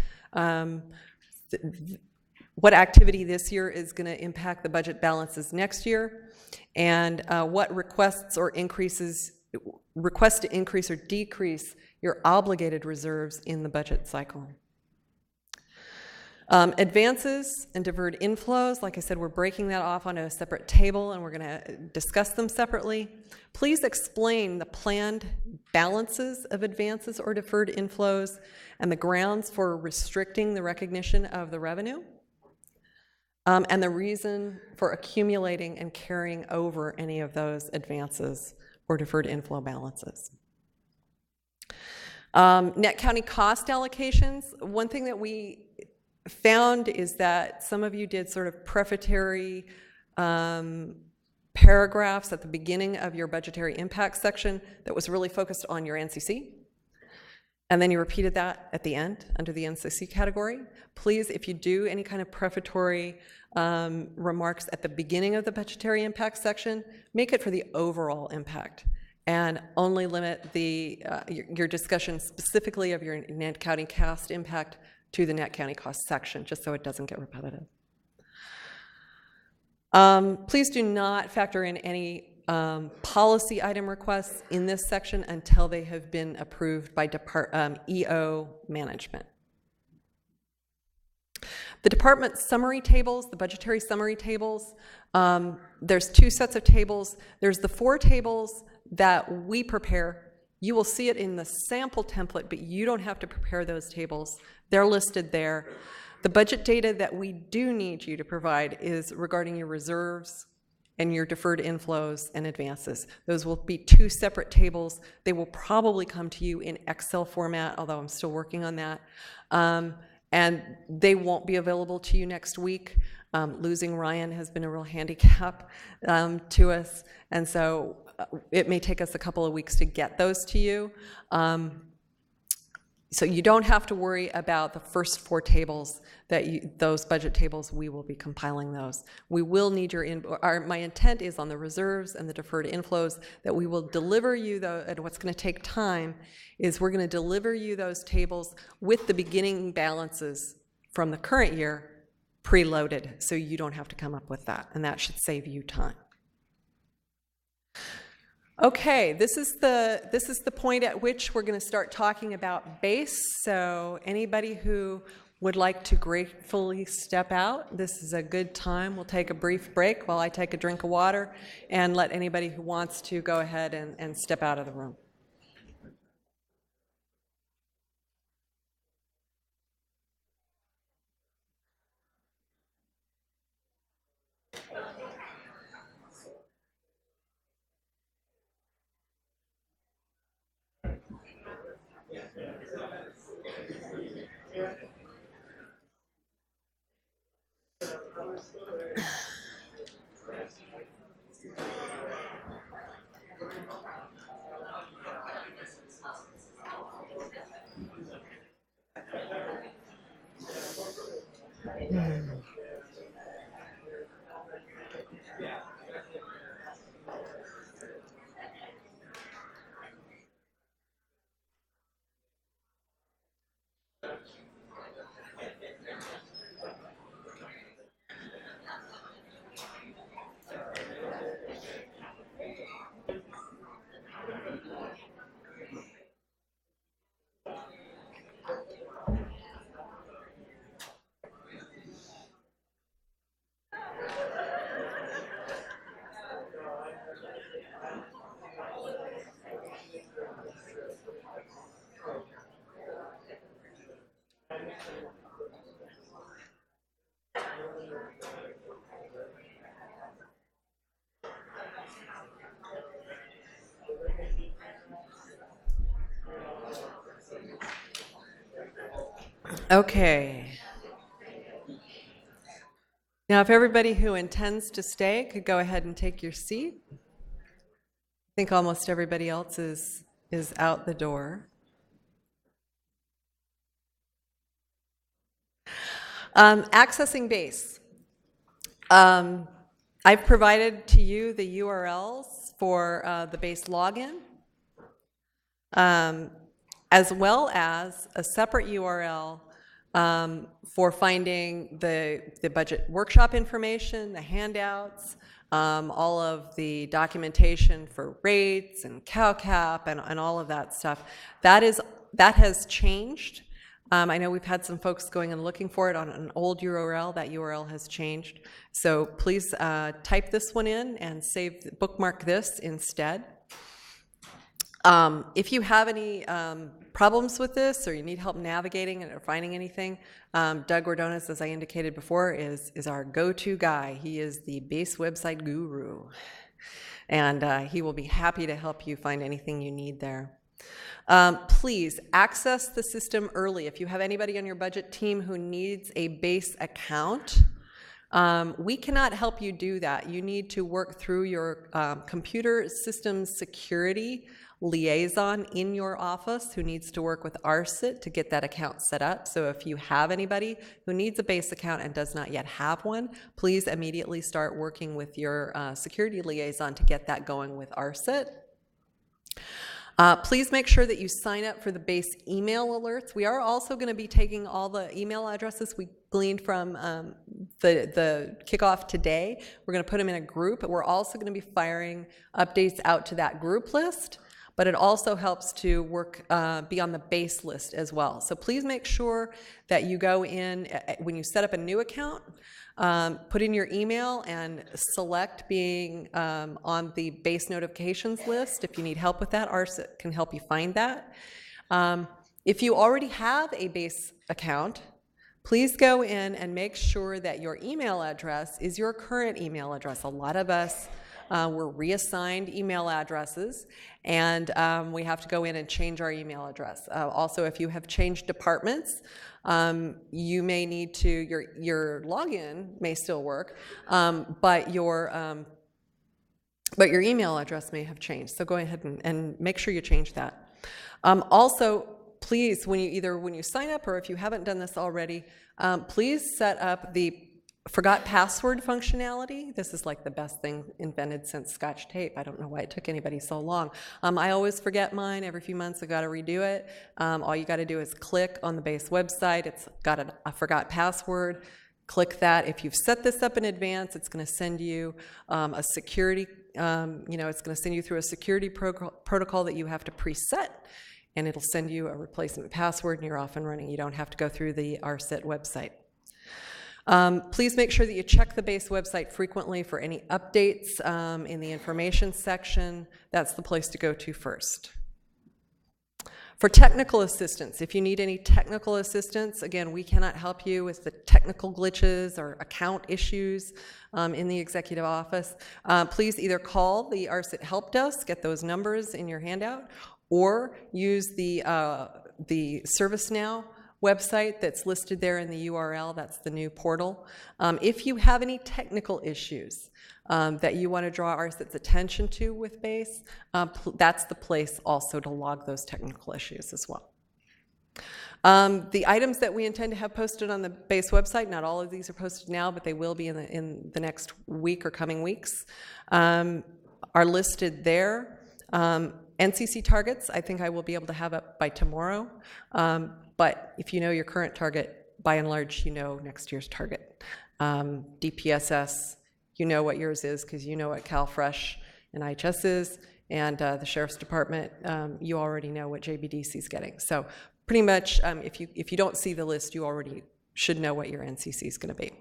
what activity this year is going to impact the budget balances next year, and what requests to increase or decrease your obligated reserves in the budget cycle. Advances and deferred inflows, like I said, we're breaking that off on a separate table and we're going to discuss them separately. Please explain the planned balances of advances or deferred inflows and the grounds for restricting the recognition of the revenue, and the reason for accumulating and carrying over any of those advances or deferred inflow balances. Net county cost allocations. One thing that we found is that some of you did sort of prefatory paragraphs at the beginning of your budgetary impact section that was really focused on your NCC. And then you repeated that at the end under the NCC category. Please, if you do any kind of prefatory remarks at the beginning of the budgetary impact section, make it for the overall impact and only limit your discussion specifically of your net county cost impact to the net county cost section, just so it doesn't get repetitive. Please do not factor in any policy item requests in this section until they have been approved by EO management. The department summary tables, the budgetary summary tables, there's two sets of tables. There's the 4 tables that we prepare. You will see it in the sample template, but you don't have to prepare those tables. They're listed there. The budget data that we do need you to provide is regarding your reserves and your deferred inflows and advances. Those will be 2 separate tables. They will probably come to you in Excel format, although I'm still working on that. And they won't be available to you next week. Losing Ryan has been a real handicap to us, and so it may take us a couple of weeks to get those to you. So you don't have to worry about the first 4 tables, those budget tables. We will be compiling those. We will need my intent is on the reserves and the deferred inflows that we will deliver you, and what's going to take time is we're going to deliver you those tables with the beginning balances from the current year preloaded, so you don't have to come up with that, and that should save you time. Okay, this is the point at which we're going to start talking about base. So anybody who would like to gratefully step out, this is a good time. We'll take a brief break while I take a drink of water and let anybody who wants to go ahead and step out of the room. Okay. Now, if everybody who intends to stay could go ahead and take your seat. I think almost everybody else is out the door. Accessing base. I've provided to you the URLs for the base login, as well as a separate URL for finding the budget workshop information, the handouts, all of the documentation for rates and CalCap and all of that stuff. That has changed. I know we've had some folks going and looking for it on an old URL. That URL has changed. So please type this one in and bookmark this instead. If you have any problems with this or you need help navigating it or finding anything, Doug Ordonis, as I indicated before, is our go-to guy. He is the base website guru. And he will be happy to help you find anything you need there. Please access the system early. If you have anybody on your budget team who needs a base account, we cannot help you do that. You need to work through your computer systems security liaison in your office who needs to work with RSIT to get that account set up. So if you have anybody who needs a base account and does not yet have one, please immediately start working with your security liaison to get that going with RSIT. Please make sure that you sign up for the base email alerts. We are also going to be taking all the email addresses we gleaned from the kickoff today. We're going to put them in a group. We're also going to be firing updates out to that group list, but it also helps to work, be on the base list as well. So please make sure that you go in, when you set up a new account, put in your email and select being on the base notifications list. If you need help with that, RSIT can help you find that. If you already have a base account, please go in and make sure that your email address is your current email address. A lot of us were reassigned email addresses, and we have to go in and change our email address. Also, if you have changed departments, you may need to, your login may still work, but your email address may have changed. So go ahead and make sure you change that. Also, please, when you sign up or if you haven't done this already, please set up the forgot password functionality. This is like the best thing invented since Scotch tape. I don't know why it took anybody so long. I always forget mine. Every few months I've got to redo it. All you got to do is click on the base website. It's got a forgot password. Click that. If you've set this up in advance, it's going to send you a security, it's going to send you through a security protocol that you have to preset, and it'll send you a replacement password and you're off and running. You don't have to go through the RSIT website. Please make sure that you check the base website frequently for any updates in the information section. That's the place to go to first. For technical assistance, if you need any technical assistance, again, we cannot help you with the technical glitches or account issues in the executive office. Please either call the RSIT help desk, get those numbers in your handout, or use the ServiceNow website that's listed there in the URL. That's the new portal. If you have any technical issues that you want to draw RSIT's attention to with base, that's the place also to log those technical issues as well. The items that we intend to have posted on the base website, not all of these are posted now, but they will be in the next week or coming weeks, are listed there. NCC targets, I think I will be able to have up by tomorrow. But if you know your current target, by and large, you know next year's target. DPSS, you know what yours is because you know what CalFresh and IHS is, and the Sheriff's Department, you already know what JBDC is getting. So pretty much, if you don't see the list, you already should know what your NCC is going to be.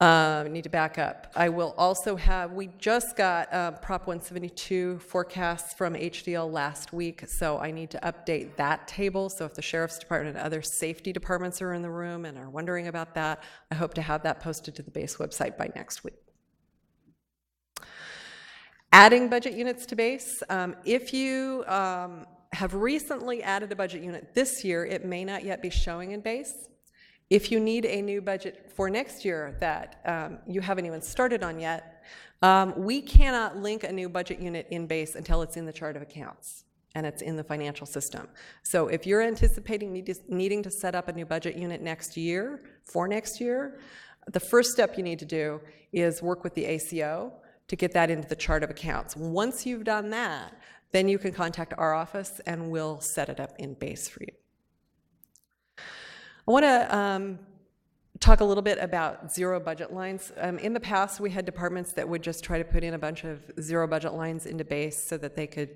Need to back up. I will also have, we just got Prop 172 forecasts from HDL last week, so I need to update that table. So if the Sheriff's Department and other safety departments are in the room and are wondering about that, I hope to have that posted to the base website by next week. Adding budget units to base. If you have recently added a budget unit this year, it may not yet be showing in base. If you need a new budget for next year that you haven't even started on yet, we cannot link a new budget unit in base until it's in the chart of accounts and it's in the financial system. So if you're anticipating needing to set up a new budget unit next year, the first step you need to do is work with the ACO to get that into the chart of accounts. Once you've done that, then you can contact our office and we'll set it up in base for you. I want to talk a little bit about zero budget lines. In the past, we had departments that would just try to put in a bunch of zero budget lines into base so that they could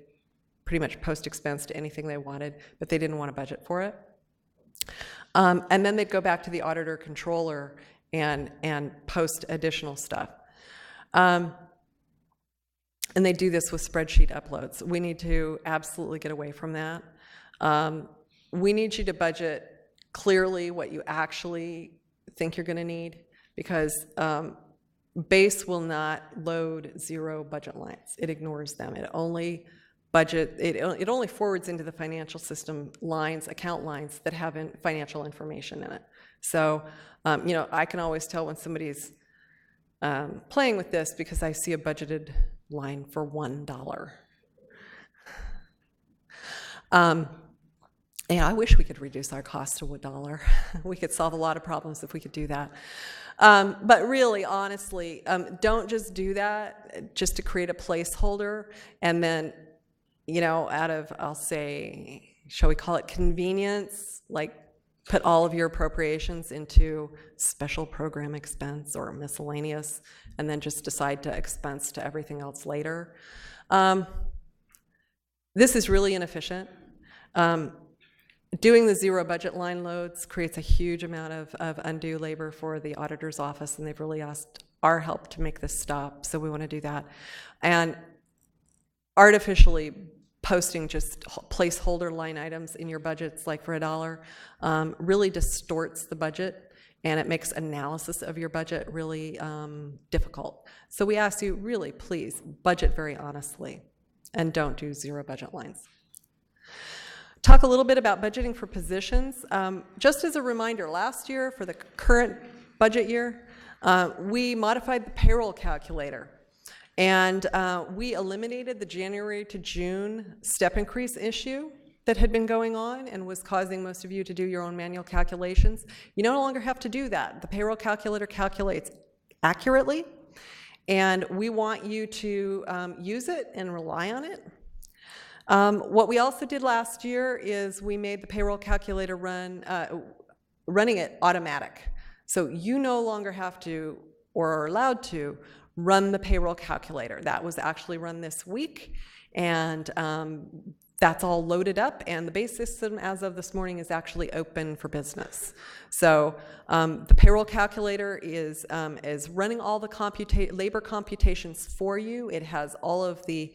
pretty much post expense to anything they wanted, but they didn't want to budget for it. And then they'd go back to the auditor controller and post additional stuff. And they do this with spreadsheet uploads. We need to absolutely get away from that. We need you to budget clearly what you actually think you're going to need, because Base will not load 0 budget lines. It ignores them. It only forwards into the financial system lines, account lines that have financial information in it. So, I can always tell when somebody's playing with this because I see a budgeted line for $1. I wish we could reduce our cost to $1. We could solve a lot of problems if we could do that. But really, honestly, don't just do that just to create a placeholder and then, out of, I'll say, shall we call it convenience, like put all of your appropriations into special program expense or miscellaneous, and then just decide to expense to everything else later. This is really inefficient. Doing the 0 budget line loads creates a huge amount of undue labor for the auditor's office, and they've really asked our help to make this stop, so we want to do that. And artificially posting just placeholder line items in your budgets, like for $1, really distorts the budget, and it makes analysis of your budget really difficult. So we ask you, really, please, budget very honestly, and don't do 0 budget lines. Talk a little bit about budgeting for positions. Just as a reminder, last year, for the current budget year, we modified the payroll calculator. And we eliminated the January to June step increase issue that had been going on and was causing most of you to do your own manual calculations. You no longer have to do that. The payroll calculator calculates accurately, and we want you to use it and rely on it. What we also did last year is we made the payroll calculator running it automatic. So you no longer have to or are allowed to run the payroll calculator. That was actually run this week, and that's all loaded up, and the base system as of this morning is actually open for business. So the payroll calculator is running all the labor computations for you. It has all of the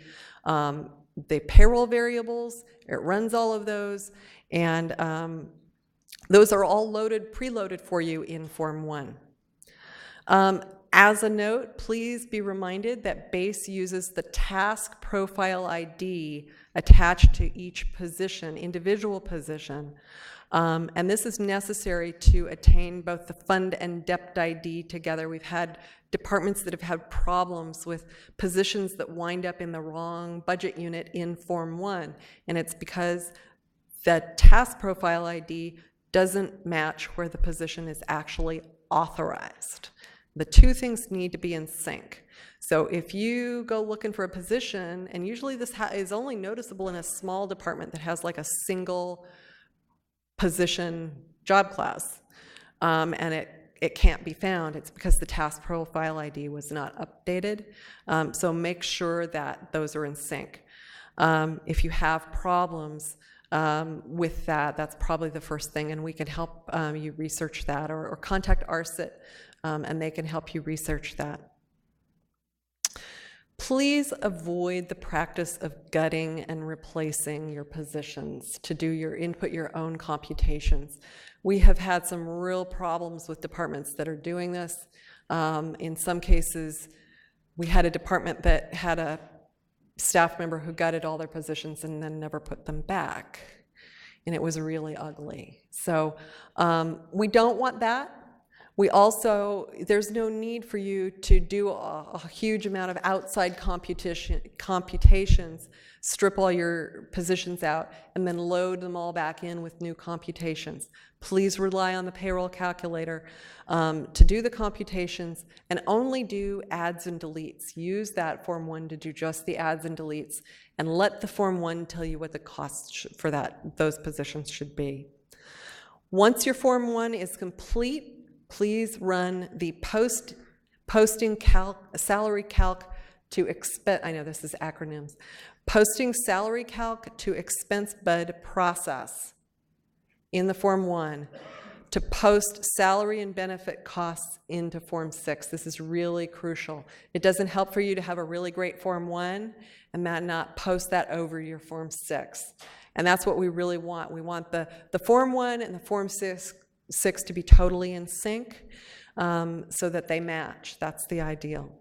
payroll variables. It runs all of those, and those are all preloaded for you in Form 1. As a note, please be reminded that BASE uses the task profile ID attached to each position, individual position, and this is necessary to attain both the fund and DEPT ID together. We've had departments that have had problems with positions that wind up in the wrong budget unit in Form 1, and it's because the task profile ID doesn't match where the position is actually authorized. The two things need to be in sync. So if you go looking for a position, and usually this is only noticeable in a small department that has like a single position job class, and it can't be found, it's because the task profile ID was not updated. So make sure that those are in sync. If you have problems with that, that's probably the first thing, and we can help you research that, or contact RSIT, and they can help you research that. Please avoid the practice of gutting and replacing your positions to input your own computations. We have had some real problems with departments that are doing this. In some cases, we had a department that had a staff member who gutted all their positions and then never put them back, and it was really ugly. So we don't want that. There's no need for you to do a huge amount of outside computations, strip all your positions out, and then load them all back in with new computations. Please rely on the payroll calculator to do the computations, and only do adds and deletes. Use that Form 1 to do just the adds and deletes, and let the Form 1 tell you what the costs for those positions should be. Once your Form 1 is complete, please run the posting salary calc to expense. I know this is acronyms. Posting salary calc to expense bud process in the Form 1 to post salary and benefit costs into Form 6. This is really crucial. It doesn't help for you to have a really great Form 1 and not post that over your Form 6. And that's what we really want. We want the Form 1 and the Form 6 to be totally in sync. so that they match. That's the ideal.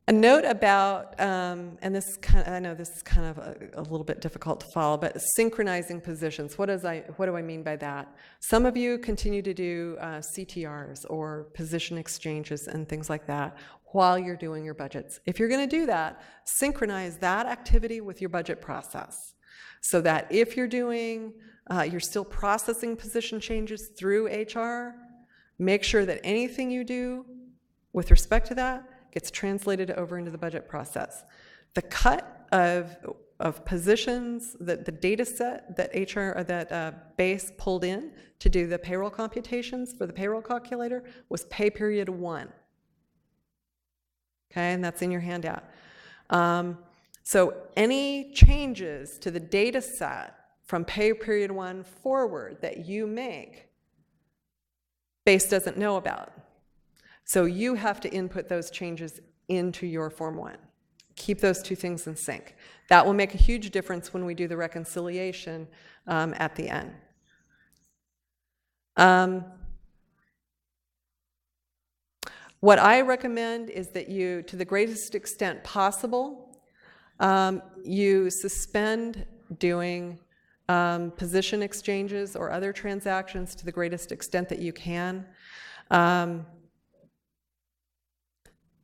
A note about, and I know this is kind of a little bit difficult to follow, but synchronizing positions. What do I mean by that? Some of you continue to do CTRs or position exchanges and things like that while you're doing your budgets. If you're going to do that, synchronize that activity with your budget process, so that if you're doing, you're still processing position changes through HR, make sure that anything you do with respect to that gets translated over into the budget process. The cut of positions, the data set that HR or that base pulled in to do the payroll computations for the payroll calculator was pay period 1. Okay, and that's in your handout. So any changes to the data set from pay period 1 forward that you make, base doesn't know about. So you have to input those changes into your Form 1. Keep those two things in sync. That will make a huge difference when we do the reconciliation at the end. What I recommend is that you, to the greatest extent possible, you suspend doing position exchanges or other transactions to the greatest extent that you can.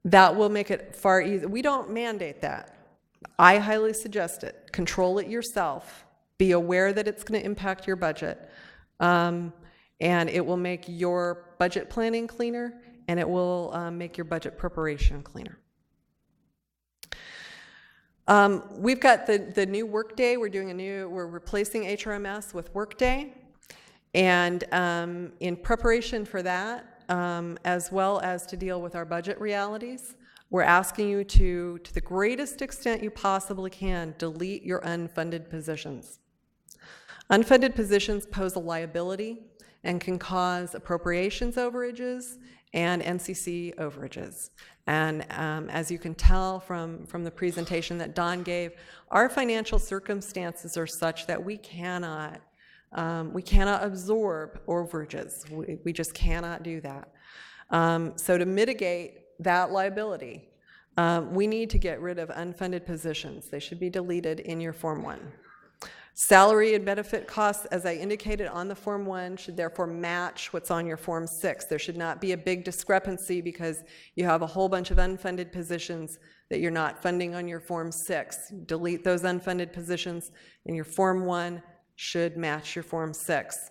That will make it far easier. We don't mandate that. I highly suggest it. Control it yourself. Be aware that it's going to impact your budget. And it will make your budget planning cleaner, and it will make your budget preparation cleaner. We've got the new Workday. We're replacing HRMS with Workday. And in preparation for that, as well as to deal with our budget realities, we're asking you to the greatest extent you possibly can, delete your unfunded positions. Unfunded positions pose a liability and can cause appropriations overages and NCC overages. And as you can tell from the presentation that Don gave, our financial circumstances are such that we cannot absorb overages. We just cannot do that. So to mitigate that liability, we need to get rid of unfunded positions. They should be deleted in your Form 1. Salary and benefit costs, as I indicated on the Form 1, should therefore match what's on your Form 6. There should not be a big discrepancy because you have a whole bunch of unfunded positions that you're not funding on your Form 6. Delete those unfunded positions, and your Form 1 should match your Form 6.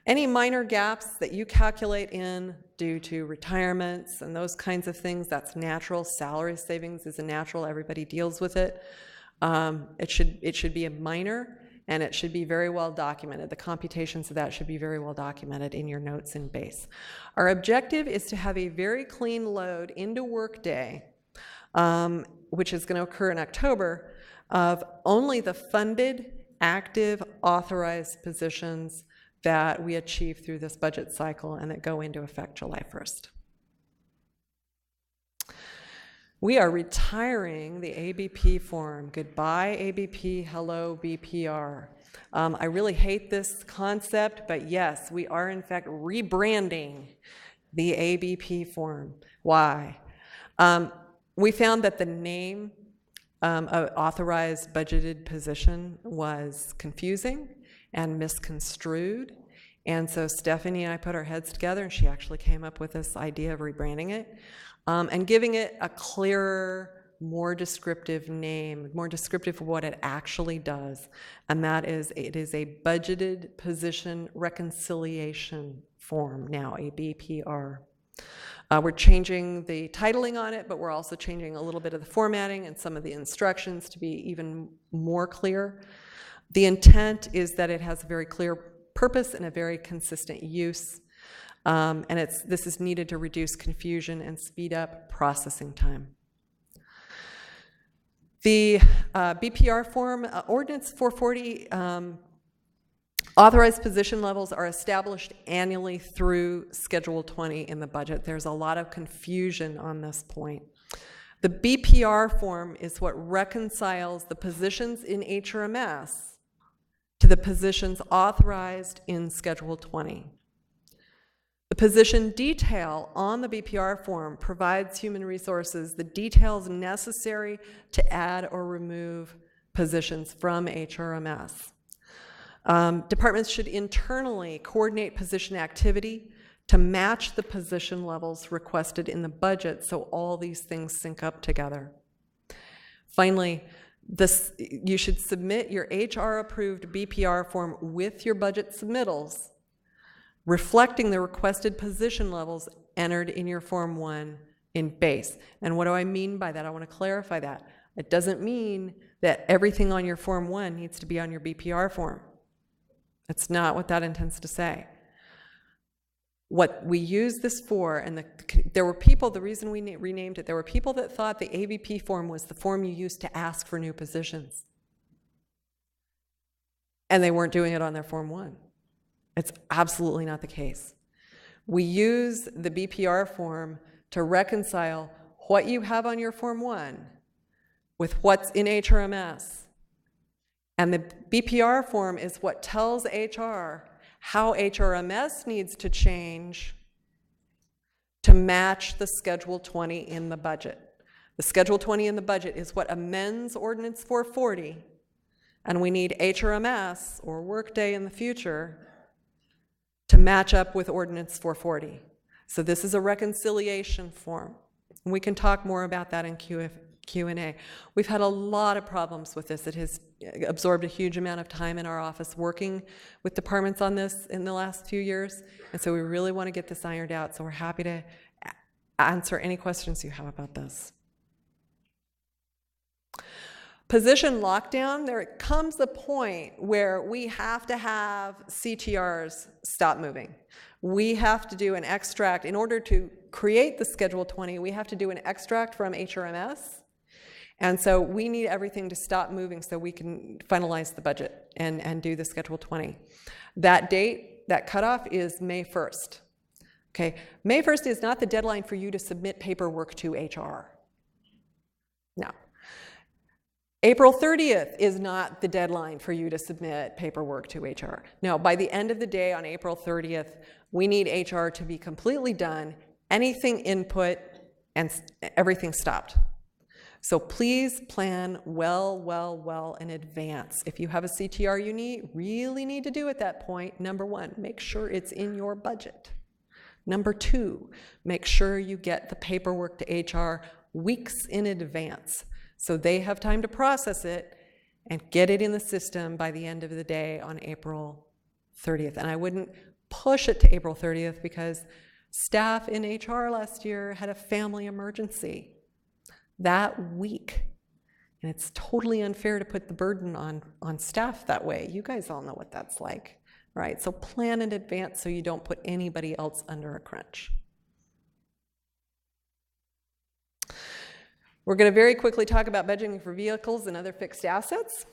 Any minor gaps that you calculate in due to retirements and those kinds of things, that's natural. Salary savings is a natural. Everybody deals with it. It should be a minor, and it should be very well documented. The computations of that should be very well documented in your notes in base. Our objective is to have a very clean load into Workday, which is going to occur in October, of only the funded, active, authorized positions that we achieve through this budget cycle and that go into effect July 1st. We are retiring the ABP form. Goodbye ABP, hello BPR. I really hate this concept, but yes, we are in fact rebranding the ABP form. Why? We found that the name authorized budgeted position was confusing and misconstrued. And so Stephanie and I put our heads together, and she actually came up with this idea of rebranding it and giving it a clearer, more descriptive name, more descriptive of what it actually does. And that is, it is a budgeted position reconciliation form now, a BPR. We're changing the titling on it, but we're also changing a little bit of the formatting and some of the instructions to be even more clear. The intent is that it has a very clear purpose and a very consistent use, and this is needed to reduce confusion and speed up processing time. The BPR form, Ordinance 440, authorized position levels are established annually through Schedule 20 in the budget. There's a lot of confusion on this point. The BPR form is what reconciles the positions in HRMS to the positions authorized in Schedule 20. The The position detail on the BPR form provides human resources the details necessary to add or remove positions from HRMS. Departments should internally coordinate position activity to match the position levels requested in the budget so all these things sync up together. Finally, you should submit your HR-approved BPR form with your budget submittals, reflecting the requested position levels entered in your Form 1 in base. And what do I mean by that? I want to clarify that. It doesn't mean that everything on your Form 1 needs to be on your BPR form. That's not what that intends to say. What we use this for, and there were people, the reason we renamed it, there were people that thought the AVP form was the form you used to ask for new positions. And they weren't doing it on their Form 1. It's absolutely not the case. We use the BPR form to reconcile what you have on your Form 1 with what's in HRMS. And the BPR form is what tells HR how HRMS needs to change to match the Schedule 20 in the budget. The Schedule 20 in the budget is what amends Ordinance 440, and we need HRMS, or Workday in the future, to match up with Ordinance 440. So this is a reconciliation form. We can talk more about that in Q&A. We've had a lot of problems with this. It has absorbed a huge amount of time in our office working with departments on this in the last few years, and so we really want to get this ironed out, so we're happy to answer any questions you have about this. Position lockdown, there comes a point where we have to have CTRs stop moving. We have to do an extract. In order to create the Schedule 20, we have to do an extract from HRMS. And so we need everything to stop moving so we can finalize the budget and do the Schedule 20. That date, that cutoff is May 1st. Okay, May 1st is not the deadline for you to submit paperwork to HR. No. April 30th is not the deadline for you to submit paperwork to HR. No, by the end of the day on April 30th, we need HR to be completely done, anything input, and everything stopped. So please plan well in advance. If you have a CTR you really need to do at that point, number one, make sure it's in your budget. Number two, make sure you get the paperwork to HR weeks in advance so they have time to process it and get it in the system by the end of the day on April 30th. And I wouldn't push it to April 30th because staff in HR last year had a family emergency that week. And it's totally unfair to put the burden on staff that way. You guys all know what that's like, right? So plan in advance so you don't put anybody else under a crunch. We're going to very quickly talk about budgeting for vehicles and other fixed assets.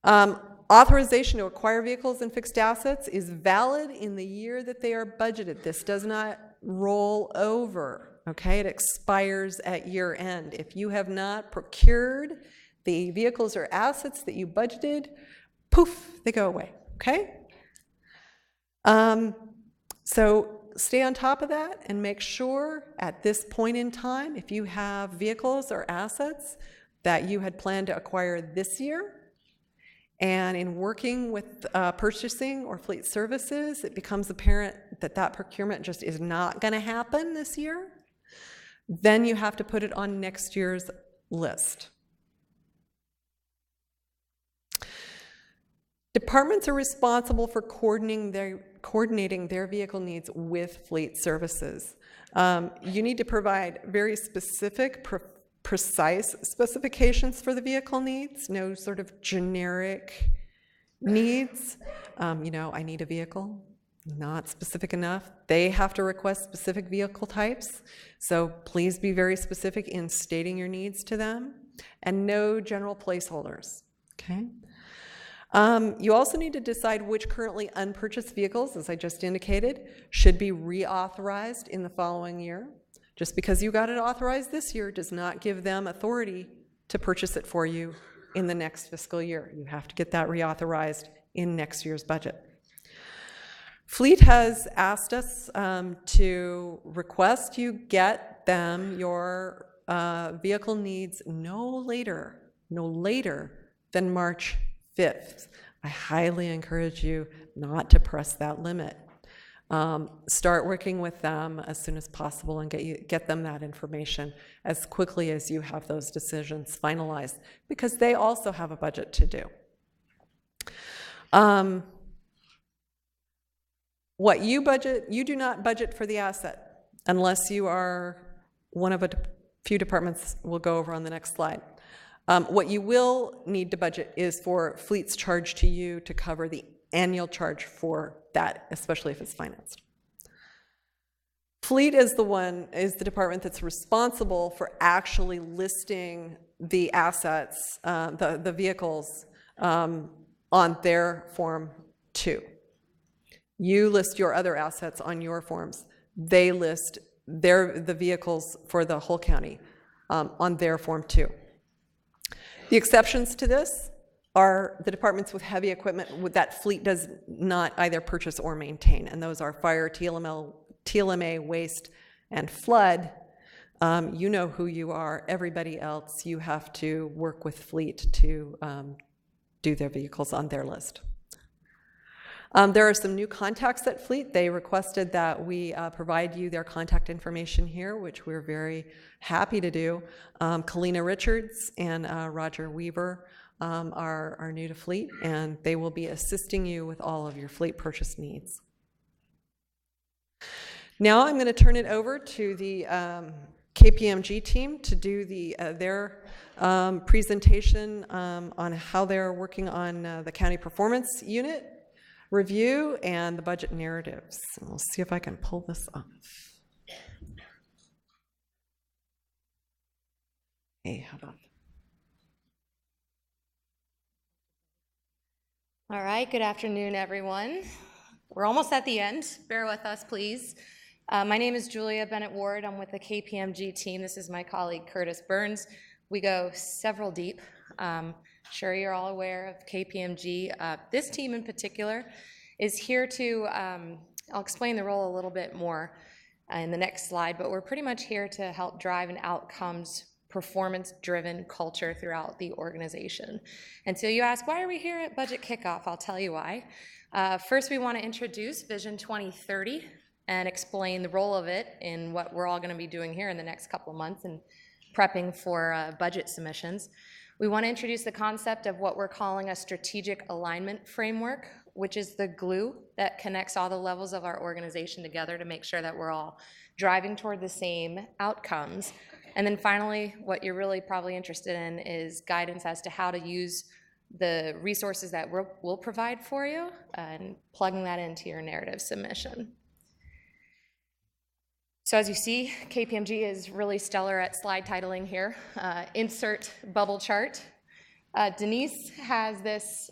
Authorization to acquire vehicles and fixed assets is valid in the year that they are budgeted. This does not roll over, okay? It expires at year end. If you have not procured the vehicles or assets that you budgeted, poof, they go away, okay? So stay on top of that and make sure at this point in time, if you have vehicles or assets that you had planned to acquire this year, and in working with purchasing or fleet services, it becomes apparent that that procurement just is not going to happen this year, then you have to put it on next year's list. Departments are responsible for coordinating their vehicle needs with fleet services. You need to provide very specific, precise specifications for the vehicle needs, no sort of generic needs. You know, I need a vehicle, not specific enough. They have to request specific vehicle types, so please be very specific in stating your needs to them, and no general placeholders, okay? You also need to decide which currently unpurchased vehicles, as I just indicated, should be reauthorized in the following year. Just because you got it authorized this year does not give them authority to purchase it for you in the next fiscal year. You have to get that reauthorized in next year's budget. Fleet has asked us to request you get them your vehicle needs no later than March 5th. I highly encourage you not to press that limit. Start working with them as soon as possible and get them that information as quickly as you have those decisions finalized, because they also have a budget to do. What you budget, you do not budget for the asset unless you are one of a few departments we'll go over on the next slide. What you will need to budget is for Fleet's charge to you to cover the annual charge for that, especially if it's financed. Fleet is the department that's responsible for actually listing the assets, the vehicles on their Form 2. You list your other assets on your forms. They list the vehicles for the whole county on their Form 2. The exceptions to this are the departments with heavy equipment that Fleet does not either purchase or maintain, and those are fire, TLMA, waste, and flood. You know who you are. Everybody else, you have to work with Fleet to do their vehicles on their list. There are some new contacts at Fleet. They requested that we provide you their contact information here, which we're very happy to do. Kalina Richards and Roger Weaver are new to Fleet, and they will be assisting you with all of your Fleet purchase needs. Now I'm going to turn it over to the KPMG team to do their presentation on how they're working on the county performance unit review and the budget narratives. And we'll see if I can pull this off. Hey, how about? All right, good afternoon, everyone. We're almost at the end. Bear with us, please. My name is Julia Bennett Ward. I'm with the KPMG team. This is my colleague, Curtis Burns. We go several deep. Sure you're all aware of KPMG. This team in particular is here to, I'll explain the role a little bit more in the next slide, but we're pretty much here to help drive an outcomes performance-driven culture throughout the organization. And so you ask, why are we here at Budget Kickoff? I'll tell you why. First, we want to introduce Vision 2030 and explain the role of it in what we're all going to be doing here in the next couple of months and prepping for budget submissions. We want to introduce the concept of what we're calling a strategic alignment framework, which is the glue that connects all the levels of our organization together to make sure that we're all driving toward the same outcomes. And then finally, what you're really probably interested in is guidance as to how to use the resources that we'll provide for you and plugging that into your narrative submission. So as you see, KPMG is really stellar at slide titling here. Insert bubble chart. Denise has this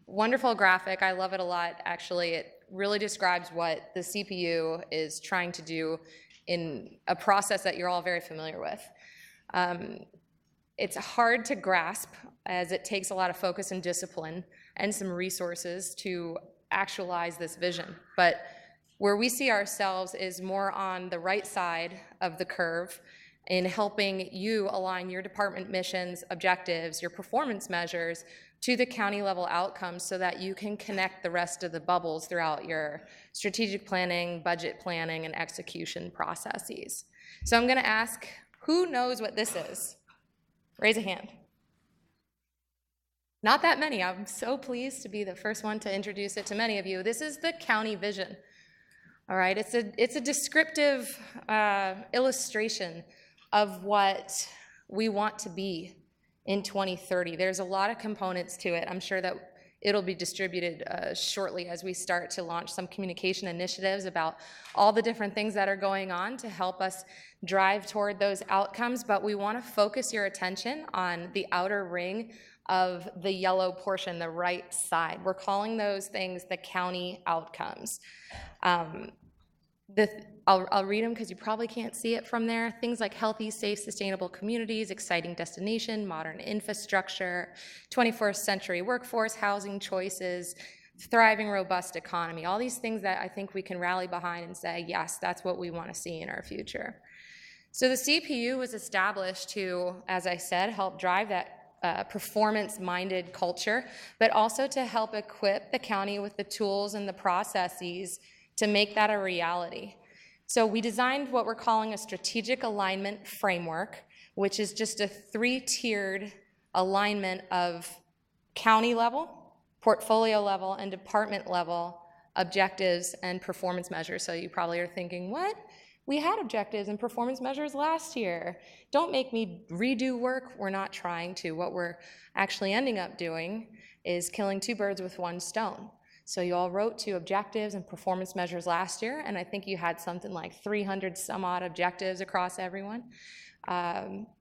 wonderful graphic. I love it a lot, actually. It really describes what the CPU is trying to do in a process that you're all very familiar with. It's hard to grasp as it takes a lot of focus and discipline and some resources to actualize this vision. But where we see ourselves is more on the right side of the curve in helping you align your department missions, objectives, your performance measures to the county level outcomes so that you can connect the rest of the bubbles throughout your strategic planning, budget planning, and execution processes. So I'm going to ask, who knows what this is? Raise a hand. Not that many. I'm so pleased to be the first one to introduce it to many of you. This is the county vision. All right, it's a descriptive illustration of what we want to be in 2030. There's a lot of components to it. I'm sure that it'll be distributed shortly as we start to launch some communication initiatives about all the different things that are going on to help us drive toward those outcomes, but we want to focus your attention on the outer ring of the yellow portion, the right side. We're calling those things the county outcomes. I'll read them because you probably can't see it from there. Things like healthy, safe, sustainable communities, exciting destination, modern infrastructure, 21st century workforce, housing choices, thriving, robust economy, all these things that I think we can rally behind and say, yes, that's what we want to see in our future. So the CPU was established to, as I said, help drive that performance-minded culture, but also to help equip the county with the tools and the processes to make that a reality. So we designed what we're calling a strategic alignment framework, which is just a 3-tiered alignment of county level, portfolio level, and department level objectives and performance measures. So you probably are thinking, what? We had objectives and performance measures last year. Don't make me redo work. We're not trying to. What we're actually ending up doing is killing 2 birds with 1 stone. So you all wrote 2 objectives and performance measures last year, and I think you had something like 300 some odd objectives across everyone.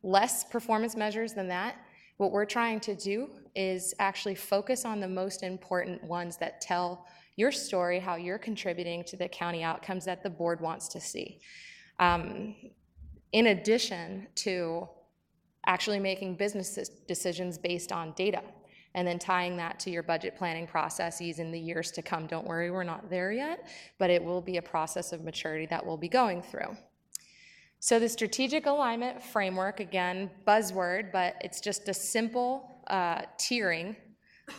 Less performance measures than that. What we're trying to do is actually focus on the most important ones that tell your story, how you're contributing to the county outcomes that the board wants to see. In addition to actually making business decisions based on data and then tying that to your budget planning processes in the years to come. Don't worry, we're not there yet, but it will be a process of maturity that we'll be going through. So the strategic alignment framework, again, buzzword, but it's just a simple tiering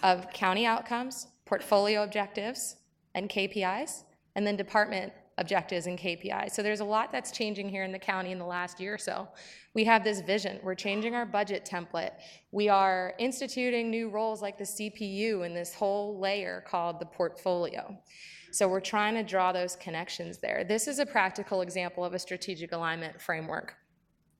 of county outcomes, portfolio objectives and KPIs, and then department objectives and KPIs. So there's a lot that's changing here in the county in the last year or so. We have this vision. We're changing our budget template. We are instituting new roles like the CPU in this whole layer called the portfolio. So we're trying to draw those connections there. This is a practical example of a strategic alignment framework.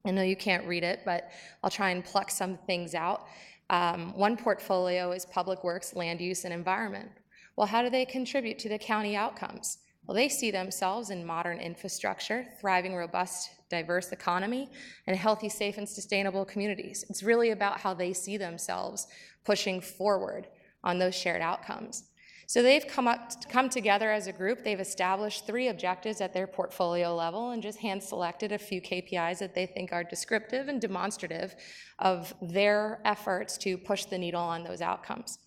I know you can't read it, but I'll try and pluck some things out. One portfolio is public works, land use, and environment. Well, how do they contribute to the county outcomes? Well, they see themselves in modern infrastructure, thriving, robust, diverse economy, and healthy, safe, and sustainable communities. It's really about how they see themselves pushing forward on those shared outcomes. So they've come together as a group. They've established 3 objectives at their portfolio level and just hand-selected a few KPIs that they think are descriptive and demonstrative of their efforts to push the needle on those outcomes.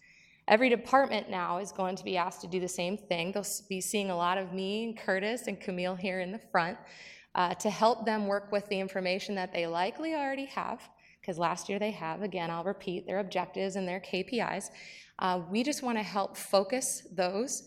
Every department now is going to be asked to do the same thing. They'll be seeing a lot of me and Curtis and Camille here in the front to help them work with the information that they likely already have, because last year they have, again, I'll repeat, their objectives and their KPIs. We just want to help focus those,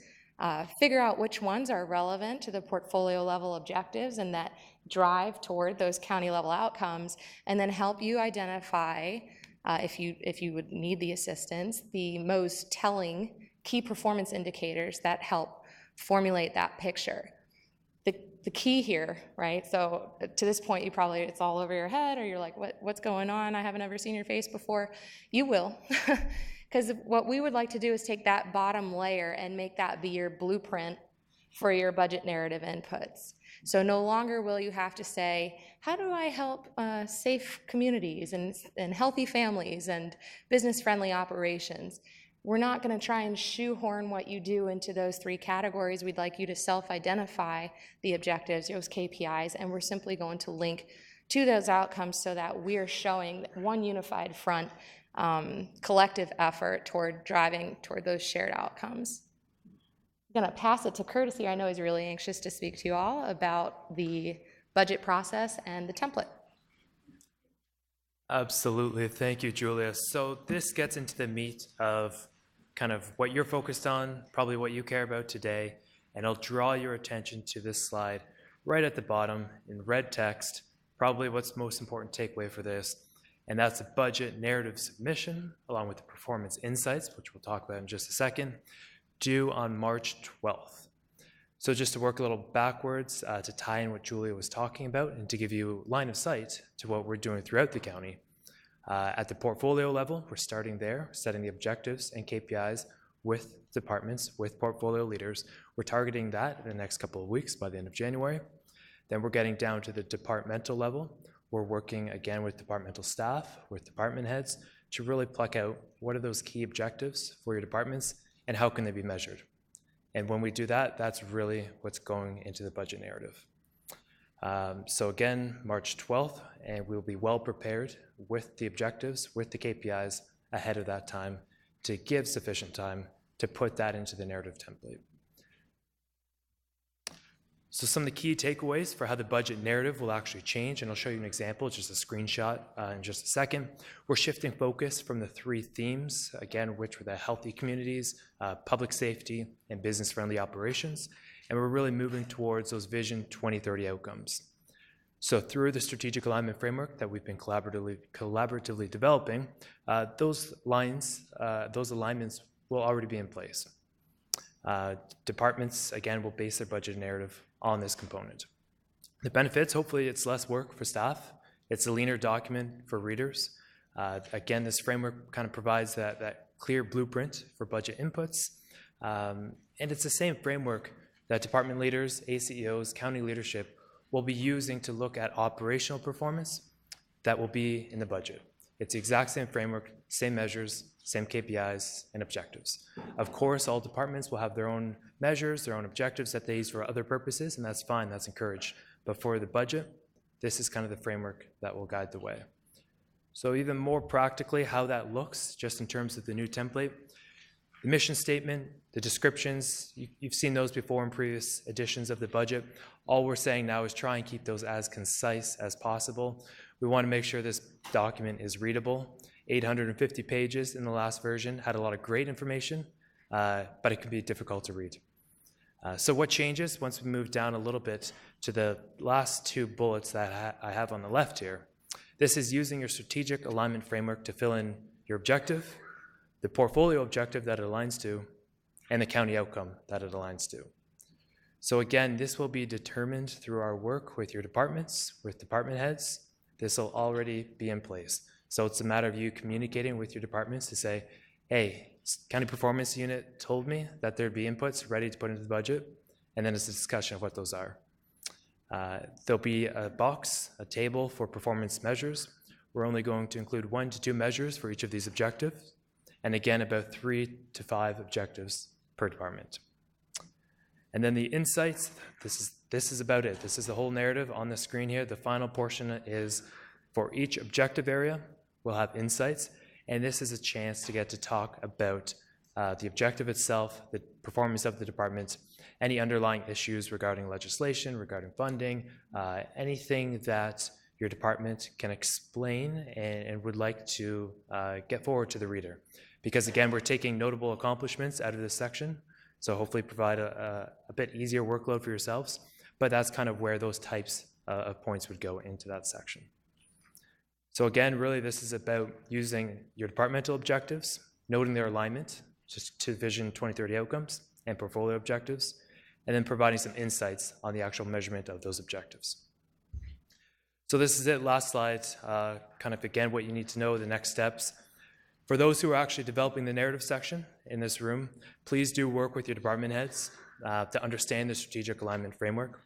figure out which ones are relevant to the portfolio level objectives and that drive toward those county level outcomes, and then help you identify, if you would need the assistance, the most telling key performance indicators that help formulate that picture. The key here, right? So to this point, you probably, it's all over your head, or you're like, what's going on? I haven't ever seen your face before. You will. Because what we would like to do is take that bottom layer and make that be your blueprint for your budget narrative inputs. So no longer will you have to say, how do I help safe communities and healthy families and business-friendly operations? We're not going to try and shoehorn what you do into those 3 categories. We'd like you to self-identify the objectives, those KPIs, and we're simply going to link to those outcomes so that we are showing one unified front, collective effort toward driving toward those shared outcomes. I'm going to pass it to Curtis here. I know he's really anxious to speak to you all about the budget process and the template. Absolutely. Thank you, Julia. So this gets into the meat of kind of what you're focused on, probably what you care about today, and I'll draw your attention to this slide right at the bottom in red text, probably what's most important takeaway for this, and that's a budget narrative submission along with the performance insights, which we'll talk about in just a second, due on March 12th. So just to work a little backwards to tie in what Julia was talking about and to give you line of sight to what we're doing throughout the county. At the portfolio level, we're starting there, setting the objectives and KPIs with departments, with portfolio leaders. We're targeting that in the next couple of weeks by the end of January. Then we're getting down to the departmental level. We're working again with departmental staff, with department heads, to really pluck out what are those key objectives for your departments and how can they be measured. And when we do that, that's really what's going into the budget narrative. So again, March 12th, and we'll be well prepared with the objectives, with the KPIs ahead of that time to give sufficient time to put that into the narrative template. So some of the key takeaways for how the budget narrative will actually change, and I'll show you an example, just a screenshot in just a second. We're shifting focus from the 3 themes, again, which were the healthy communities, public safety, and business-friendly operations, and we're really moving towards those Vision 2030 outcomes. So through the strategic alignment framework that we've been collaboratively developing, those alignments will already be in place. Departments, again, will base their budget narrative on this component. The benefits, hopefully it's less work for staff. It's a leaner document for readers. Again, this framework kind of provides that clear blueprint for budget inputs. And it's the same framework that department leaders, ACEOs, county leadership will be using to look at operational performance that will be in the budget. It's the exact same framework, same measures, same KPIs and objectives. Of course, all departments will have their own measures, their own objectives that they use for other purposes, and that's fine, that's encouraged. But for the budget, this is kind of the framework that will guide the way. So even more practically, how that looks, just in terms of the new template, the mission statement, the descriptions, you've seen those before in previous editions of the budget. All we're saying now is try and keep those as concise as possible. We want to make sure this document is readable. 850 pages in the last version, had a lot of great information, but it can be difficult to read. So what changes once we move down a little bit to the last 2 bullets that I have on the left here? This is using your strategic alignment framework to fill in your objective, the portfolio objective that it aligns to, and the county outcome that it aligns to. So again, this will be determined through our work with your departments, with department heads. This will already be in place. So it's a matter of you communicating with your departments to say, hey, county performance unit told me that there'd be inputs ready to put into the budget, and then it's a discussion of what those are. There'll be a box, a table for performance measures. We're only going to include 1 to 2 measures for each of these objectives, and again, about 3 to 5 objectives per department. And then the insights, this is about it. This is the whole narrative on the screen here. The final portion is for each objective area, we'll have insights, and this is a chance to get to talk about the objective itself, the performance of the department, any underlying issues regarding legislation, regarding funding, anything that your department can explain and would like to get forward to the reader. Because again, we're taking notable accomplishments out of this section, so hopefully provide a bit easier workload for yourselves, but that's kind of where those types of points would go into that section. So again, really this is about using your departmental objectives, noting their alignment just to Vision 2030 outcomes and portfolio objectives, and then providing some insights on the actual measurement of those objectives. So this is it, last slide, kind of again what you need to know, the next steps. For those who are actually developing the narrative section in this room, please do work with your department heads to understand the strategic alignment framework.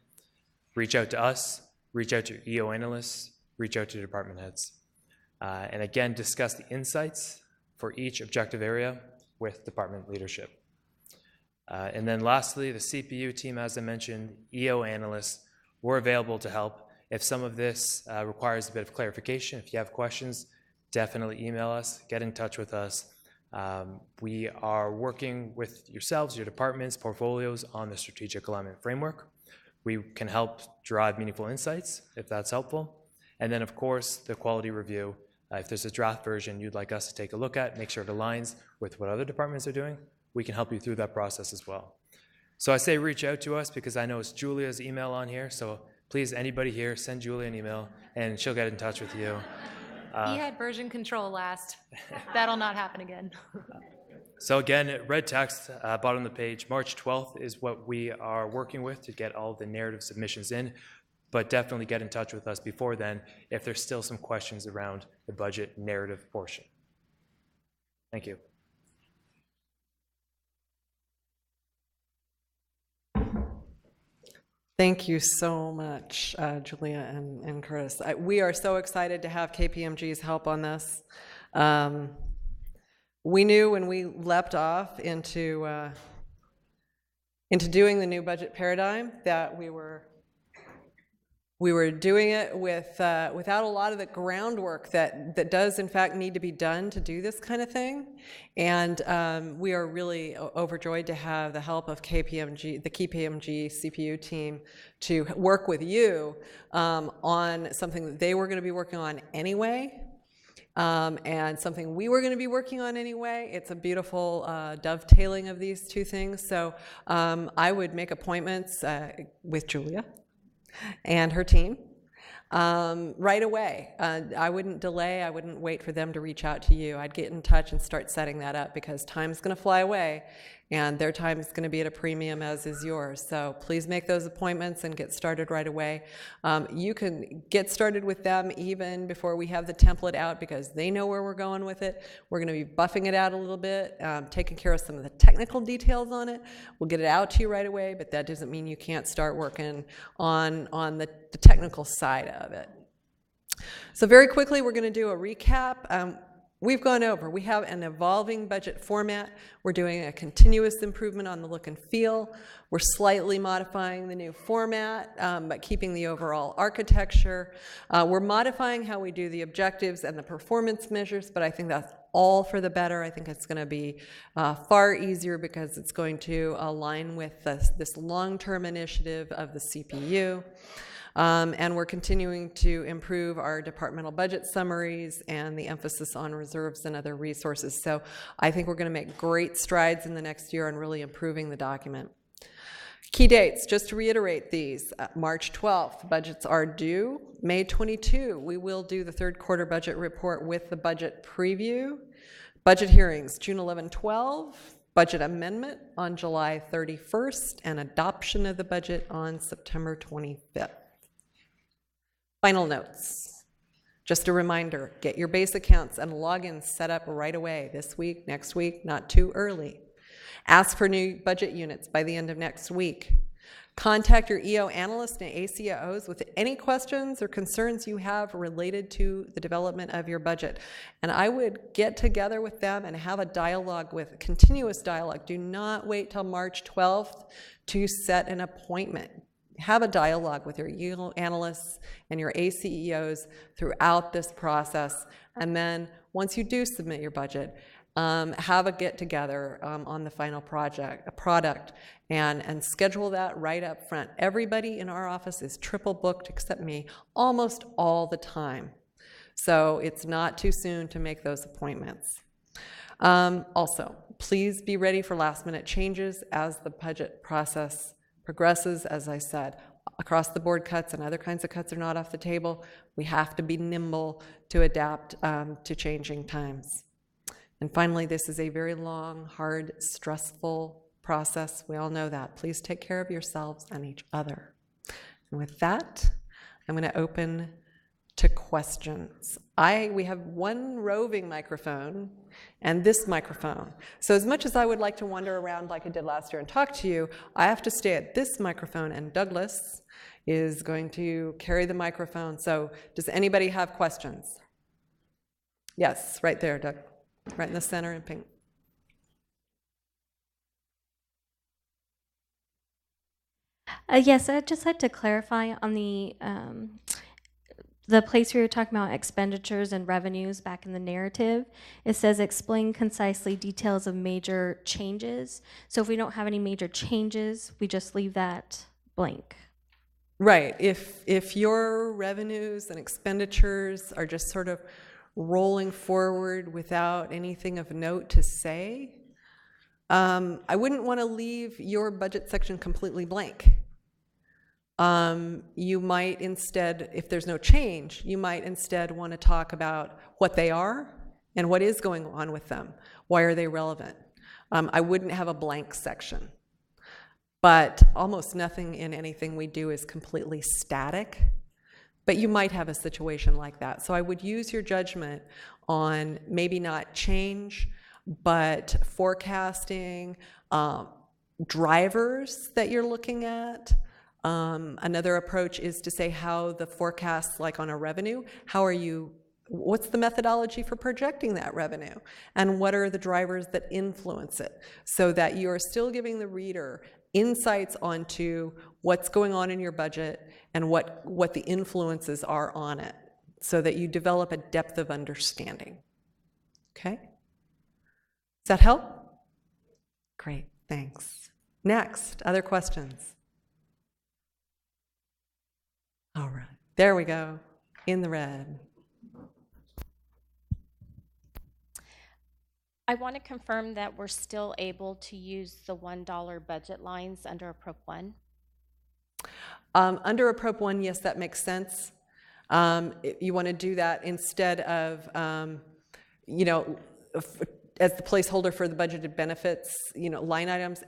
Reach out to us, reach out to your EO analysts, reach out to your department heads. And again, discuss the insights for each objective area with department leadership. And then lastly, the CPU team, as I mentioned, EO analysts, we're available to help. If some of this requires a bit of clarification, if you have questions, definitely email us, get in touch with us. We are working with yourselves, your departments, portfolios on the strategic alignment framework. We can help drive meaningful insights if that's helpful. And then of course, the quality review. If there's a draft version you'd like us to take a look at, make sure it aligns with what other departments are doing, we can help you through that process as well. So I say reach out to us because I know it's Julia's email on here, so please, anybody here, send Julia an email and she'll get in touch with you. He had version control last. That'll not happen again. So again, red text, bottom of the page, March 12th is what we are working with to get all the narrative submissions in, but definitely get in touch with us before then if there's still some questions around the budget narrative portion. Thank you. Thank you so much, Julia and Curtis. We are so excited to have KPMG's help on this. We knew when we leapt off into doing the new budget paradigm that we were We were doing it without a lot of the groundwork that does, in fact, need to be done to do this kind of thing. And we are really overjoyed to have the help of KPMG, the KPMG CPU team, to work with you on something that they were going to be working on anyway. And something we were going to be working on anyway. It's a beautiful dovetailing of these two things. So I would make appointments with Julia and her team right away. I wouldn't delay. I wouldn't wait for them to reach out to you. I'd get in touch and start setting that up, because time's going to fly away, and their time is going to be at a premium, as is yours. So please make those appointments and get started right away. You can get started with them even before we have the template out, because they know where we're going with it. We're going to be buffing it out a little bit, taking care of some of the technical details on it. We'll get it out to you right away, but that doesn't mean you can't start working on the technical side of it. So very quickly, we're going to do a recap. We've gone over, we have an evolving budget format. We're doing a continuous improvement on the look and feel. We're slightly modifying the new format, but keeping the overall architecture. We're modifying how we do the objectives and the performance measures, but I think that's all for the better. I think it's going to be far easier, because it's going to align with this long-term initiative of the CPU. And we're continuing to improve our departmental budget summaries and the emphasis on reserves and other resources. So I think we're going to make great strides in the next year on really improving the document. Key dates, just to reiterate these: March 12th, budgets are due. May 22, we will do the third quarter budget report with the budget preview. Budget hearings, June 11, 12. Budget amendment on July 31st, and adoption of the budget on September 25th. Final notes. Just a reminder, get your base accounts and logins set up right away this week, next week, not too early. Ask for new budget units by the end of next week. Contact your EO analyst and ACOs with any questions or concerns you have related to the development of your budget. And I would get together with them and have a dialogue, continuous dialogue. Do not wait till March 12th to set an appointment. Have a dialogue with your EO analysts and your ACEOs throughout this process. And then once you do submit your budget, have a get-together on the final product, and schedule that right up front. Everybody in our office is triple booked except me almost all the time. So it's not too soon to make those appointments. Also, please be ready for last-minute changes as the budget process progresses. As I said, across the board cuts and other kinds of cuts are not off the table. We have to be nimble to adapt to changing times. And finally, this is a very long, hard, stressful process. We all know that. Please take care of yourselves and each other. And with that, I'm going to open to questions. We have one roving microphone and this microphone. So as much as I would like to wander around like I did last year and talk to you, I have to stay at this microphone, and Douglas is going to carry the microphone. So does anybody have questions? Yes, right there, Doug. Right in the center in pink. Yes, I'd just like to clarify on the place where you're talking about expenditures and revenues back in the narrative. It says explain concisely details of major changes. So if we don't have any major changes, we just leave that blank. Right. If your revenues and expenditures are just sort of rolling forward without anything of note to say, I wouldn't want to leave your budget section completely blank. You might instead, if there's no change, you might instead want to talk about what they are and what is going on with them. Why are they relevant? I wouldn't have a blank section. But almost nothing in anything we do is completely static. But you might have a situation like that. So I would use your judgment on maybe not change, but forecasting, drivers that you're looking at. Another approach is to say how the forecasts, like on a revenue, how are you What's the methodology for projecting that revenue? And what are the drivers that influence it? So that you are still giving the reader insights onto what's going on in your budget and what the influences are on it, so that you develop a depth of understanding. Okay? Does that help? Great, thanks. Next, other questions? All right, there we go, in the red. I want to confirm that we're still able to use the $1 budget lines under a Prop 1. Under a Prop 1, yes, that makes sense. You want to do that instead of, as the placeholder for the budgeted benefits, line items.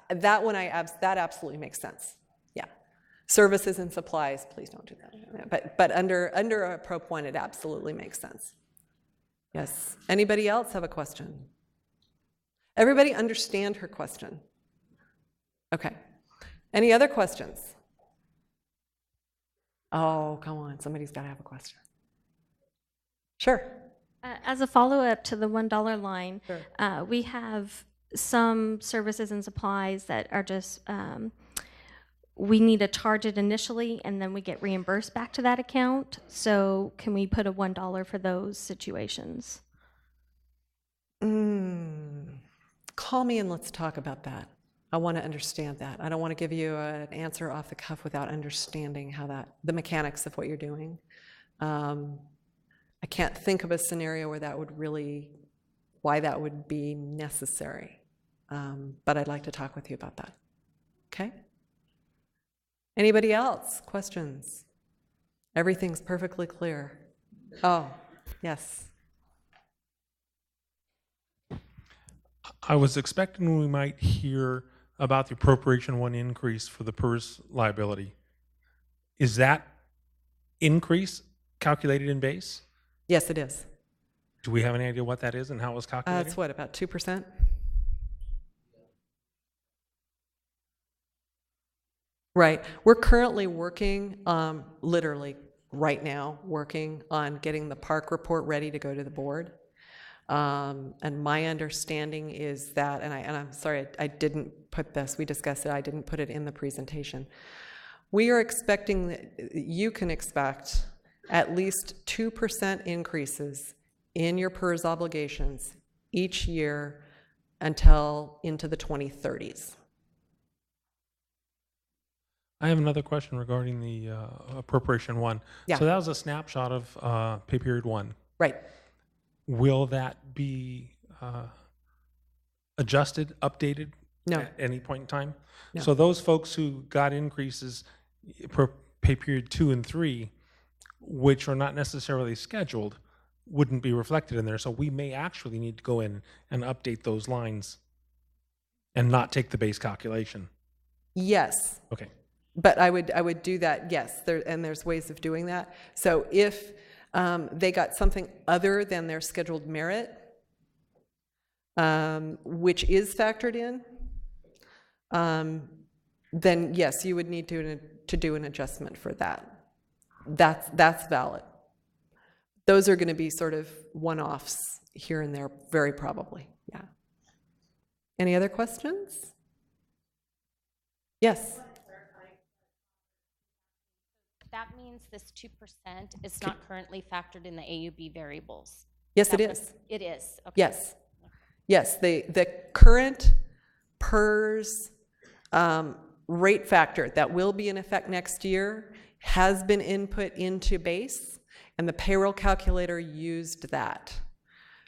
That one, that absolutely makes sense. Yeah. Services and supplies, please don't do that. But under a Prop 1, it absolutely makes sense. Yes. Anybody else have a question? Everybody understand her question? Okay. Any other questions? Oh, come on. Somebody's got to have a question. Sure. As a follow-up to the $1 line, Sure. we have some services and supplies that are just, we need to charge it initially and then we get reimbursed back to that account. So can we put a $1 for those situations? Call me and let's talk about that. I want to understand that. I don't want to give you an answer off the cuff without understanding how the mechanics of what you're doing. I can't think of a scenario where why that would be necessary. But I'd like to talk with you about that. Okay? Anybody else? Questions? Everything's perfectly clear. Oh, yes. I was expecting we might hear about the appropriation 1 increase for the PERS liability. Is that increase calculated in base? Yes, it is. Do we have any idea what that is and how it was calculated? It's what, about 2%? Right. We're currently working, literally right now, working on getting the park report ready to go to the board. And my understanding is that, and I'm sorry, I didn't put this, we discussed it, I didn't put it in the presentation. We are expecting that you can expect at least 2% increases in your PERS obligations each year until into the 2030s. I have another question regarding the appropriation 1. Yeah. So that was a snapshot of pay period 1. Right. Will that be adjusted, updated No. at any point in time? No. So those folks who got increases per pay period 2 and 3, which are not necessarily scheduled, wouldn't be reflected in there. So we may actually need to go in and update those lines and not take the base calculation. Yes. Okay. But I would do that, yes, and there's ways of doing that. So if they got something other than their scheduled merit, which is factored in, then yes, you would need to do an adjustment for that. That's valid. Those are going to be sort of one-offs here and there, very probably, yeah. Any other questions? Yes. That means this 2% is not currently factored in the AUB variables. Yes, it is. It is. Okay. Yes. Yes, the current PERS rate factor that will be in effect next year has been input into base, and the payroll calculator used that.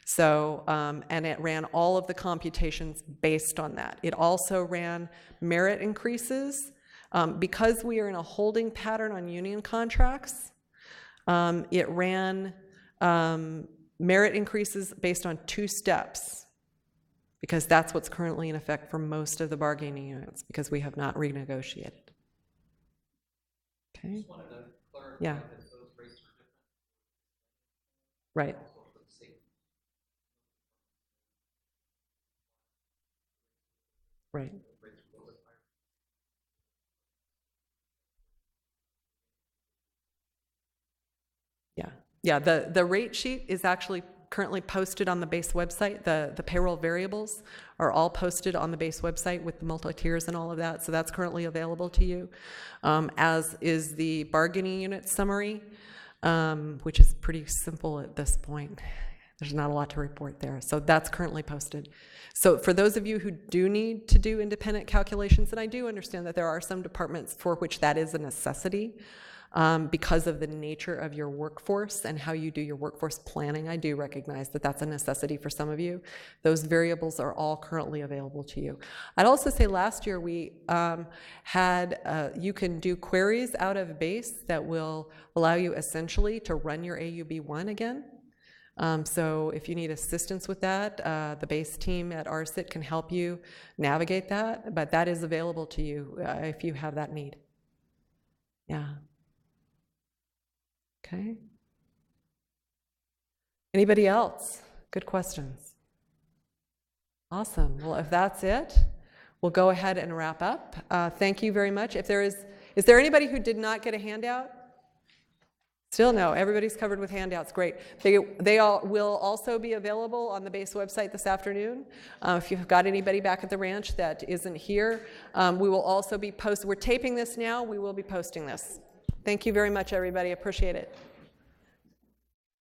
So, and it ran all of the computations based on that. It also ran merit increases. Because we are in a holding pattern on union contracts, it ran merit increases based on 2 steps, because that's what's currently in effect for most of the bargaining units, because we have not renegotiated. Okay. Just wanted to clarify that those rates are different. Right. Right. Yeah. Yeah, the rate sheet is actually currently posted on the base website. The payroll variables are all posted on the base website with the multi-tiers and all of that, so that's currently available to you, as is the bargaining unit summary, which is pretty simple at this point. There's not a lot to report there, so that's currently posted. So for those of you who do need to do independent calculations, and I do understand that there are some departments for which that is a necessity, because of the nature of your workforce and how you do your workforce planning, I do recognize that that's a necessity for some of you. Those variables are all currently available to you. I'd also say last year we had, you can do queries out of base that will allow you essentially to run your AUB1 again. So if you need assistance with that, the base team at RSIT can help you navigate that, but that is available to you if you have that need. Yeah. Okay. Anybody else? Good questions. Awesome. Well, if that's it, we'll go ahead and wrap up. Thank you very much. If there is there anybody who did not get a handout? Still no. Everybody's covered with handouts. Great. They all will also be available on the base website this afternoon. If you've got anybody back at the ranch that isn't here, we will also be posting. We're taping this now. We will be posting this. Thank you very much, everybody. Appreciate it.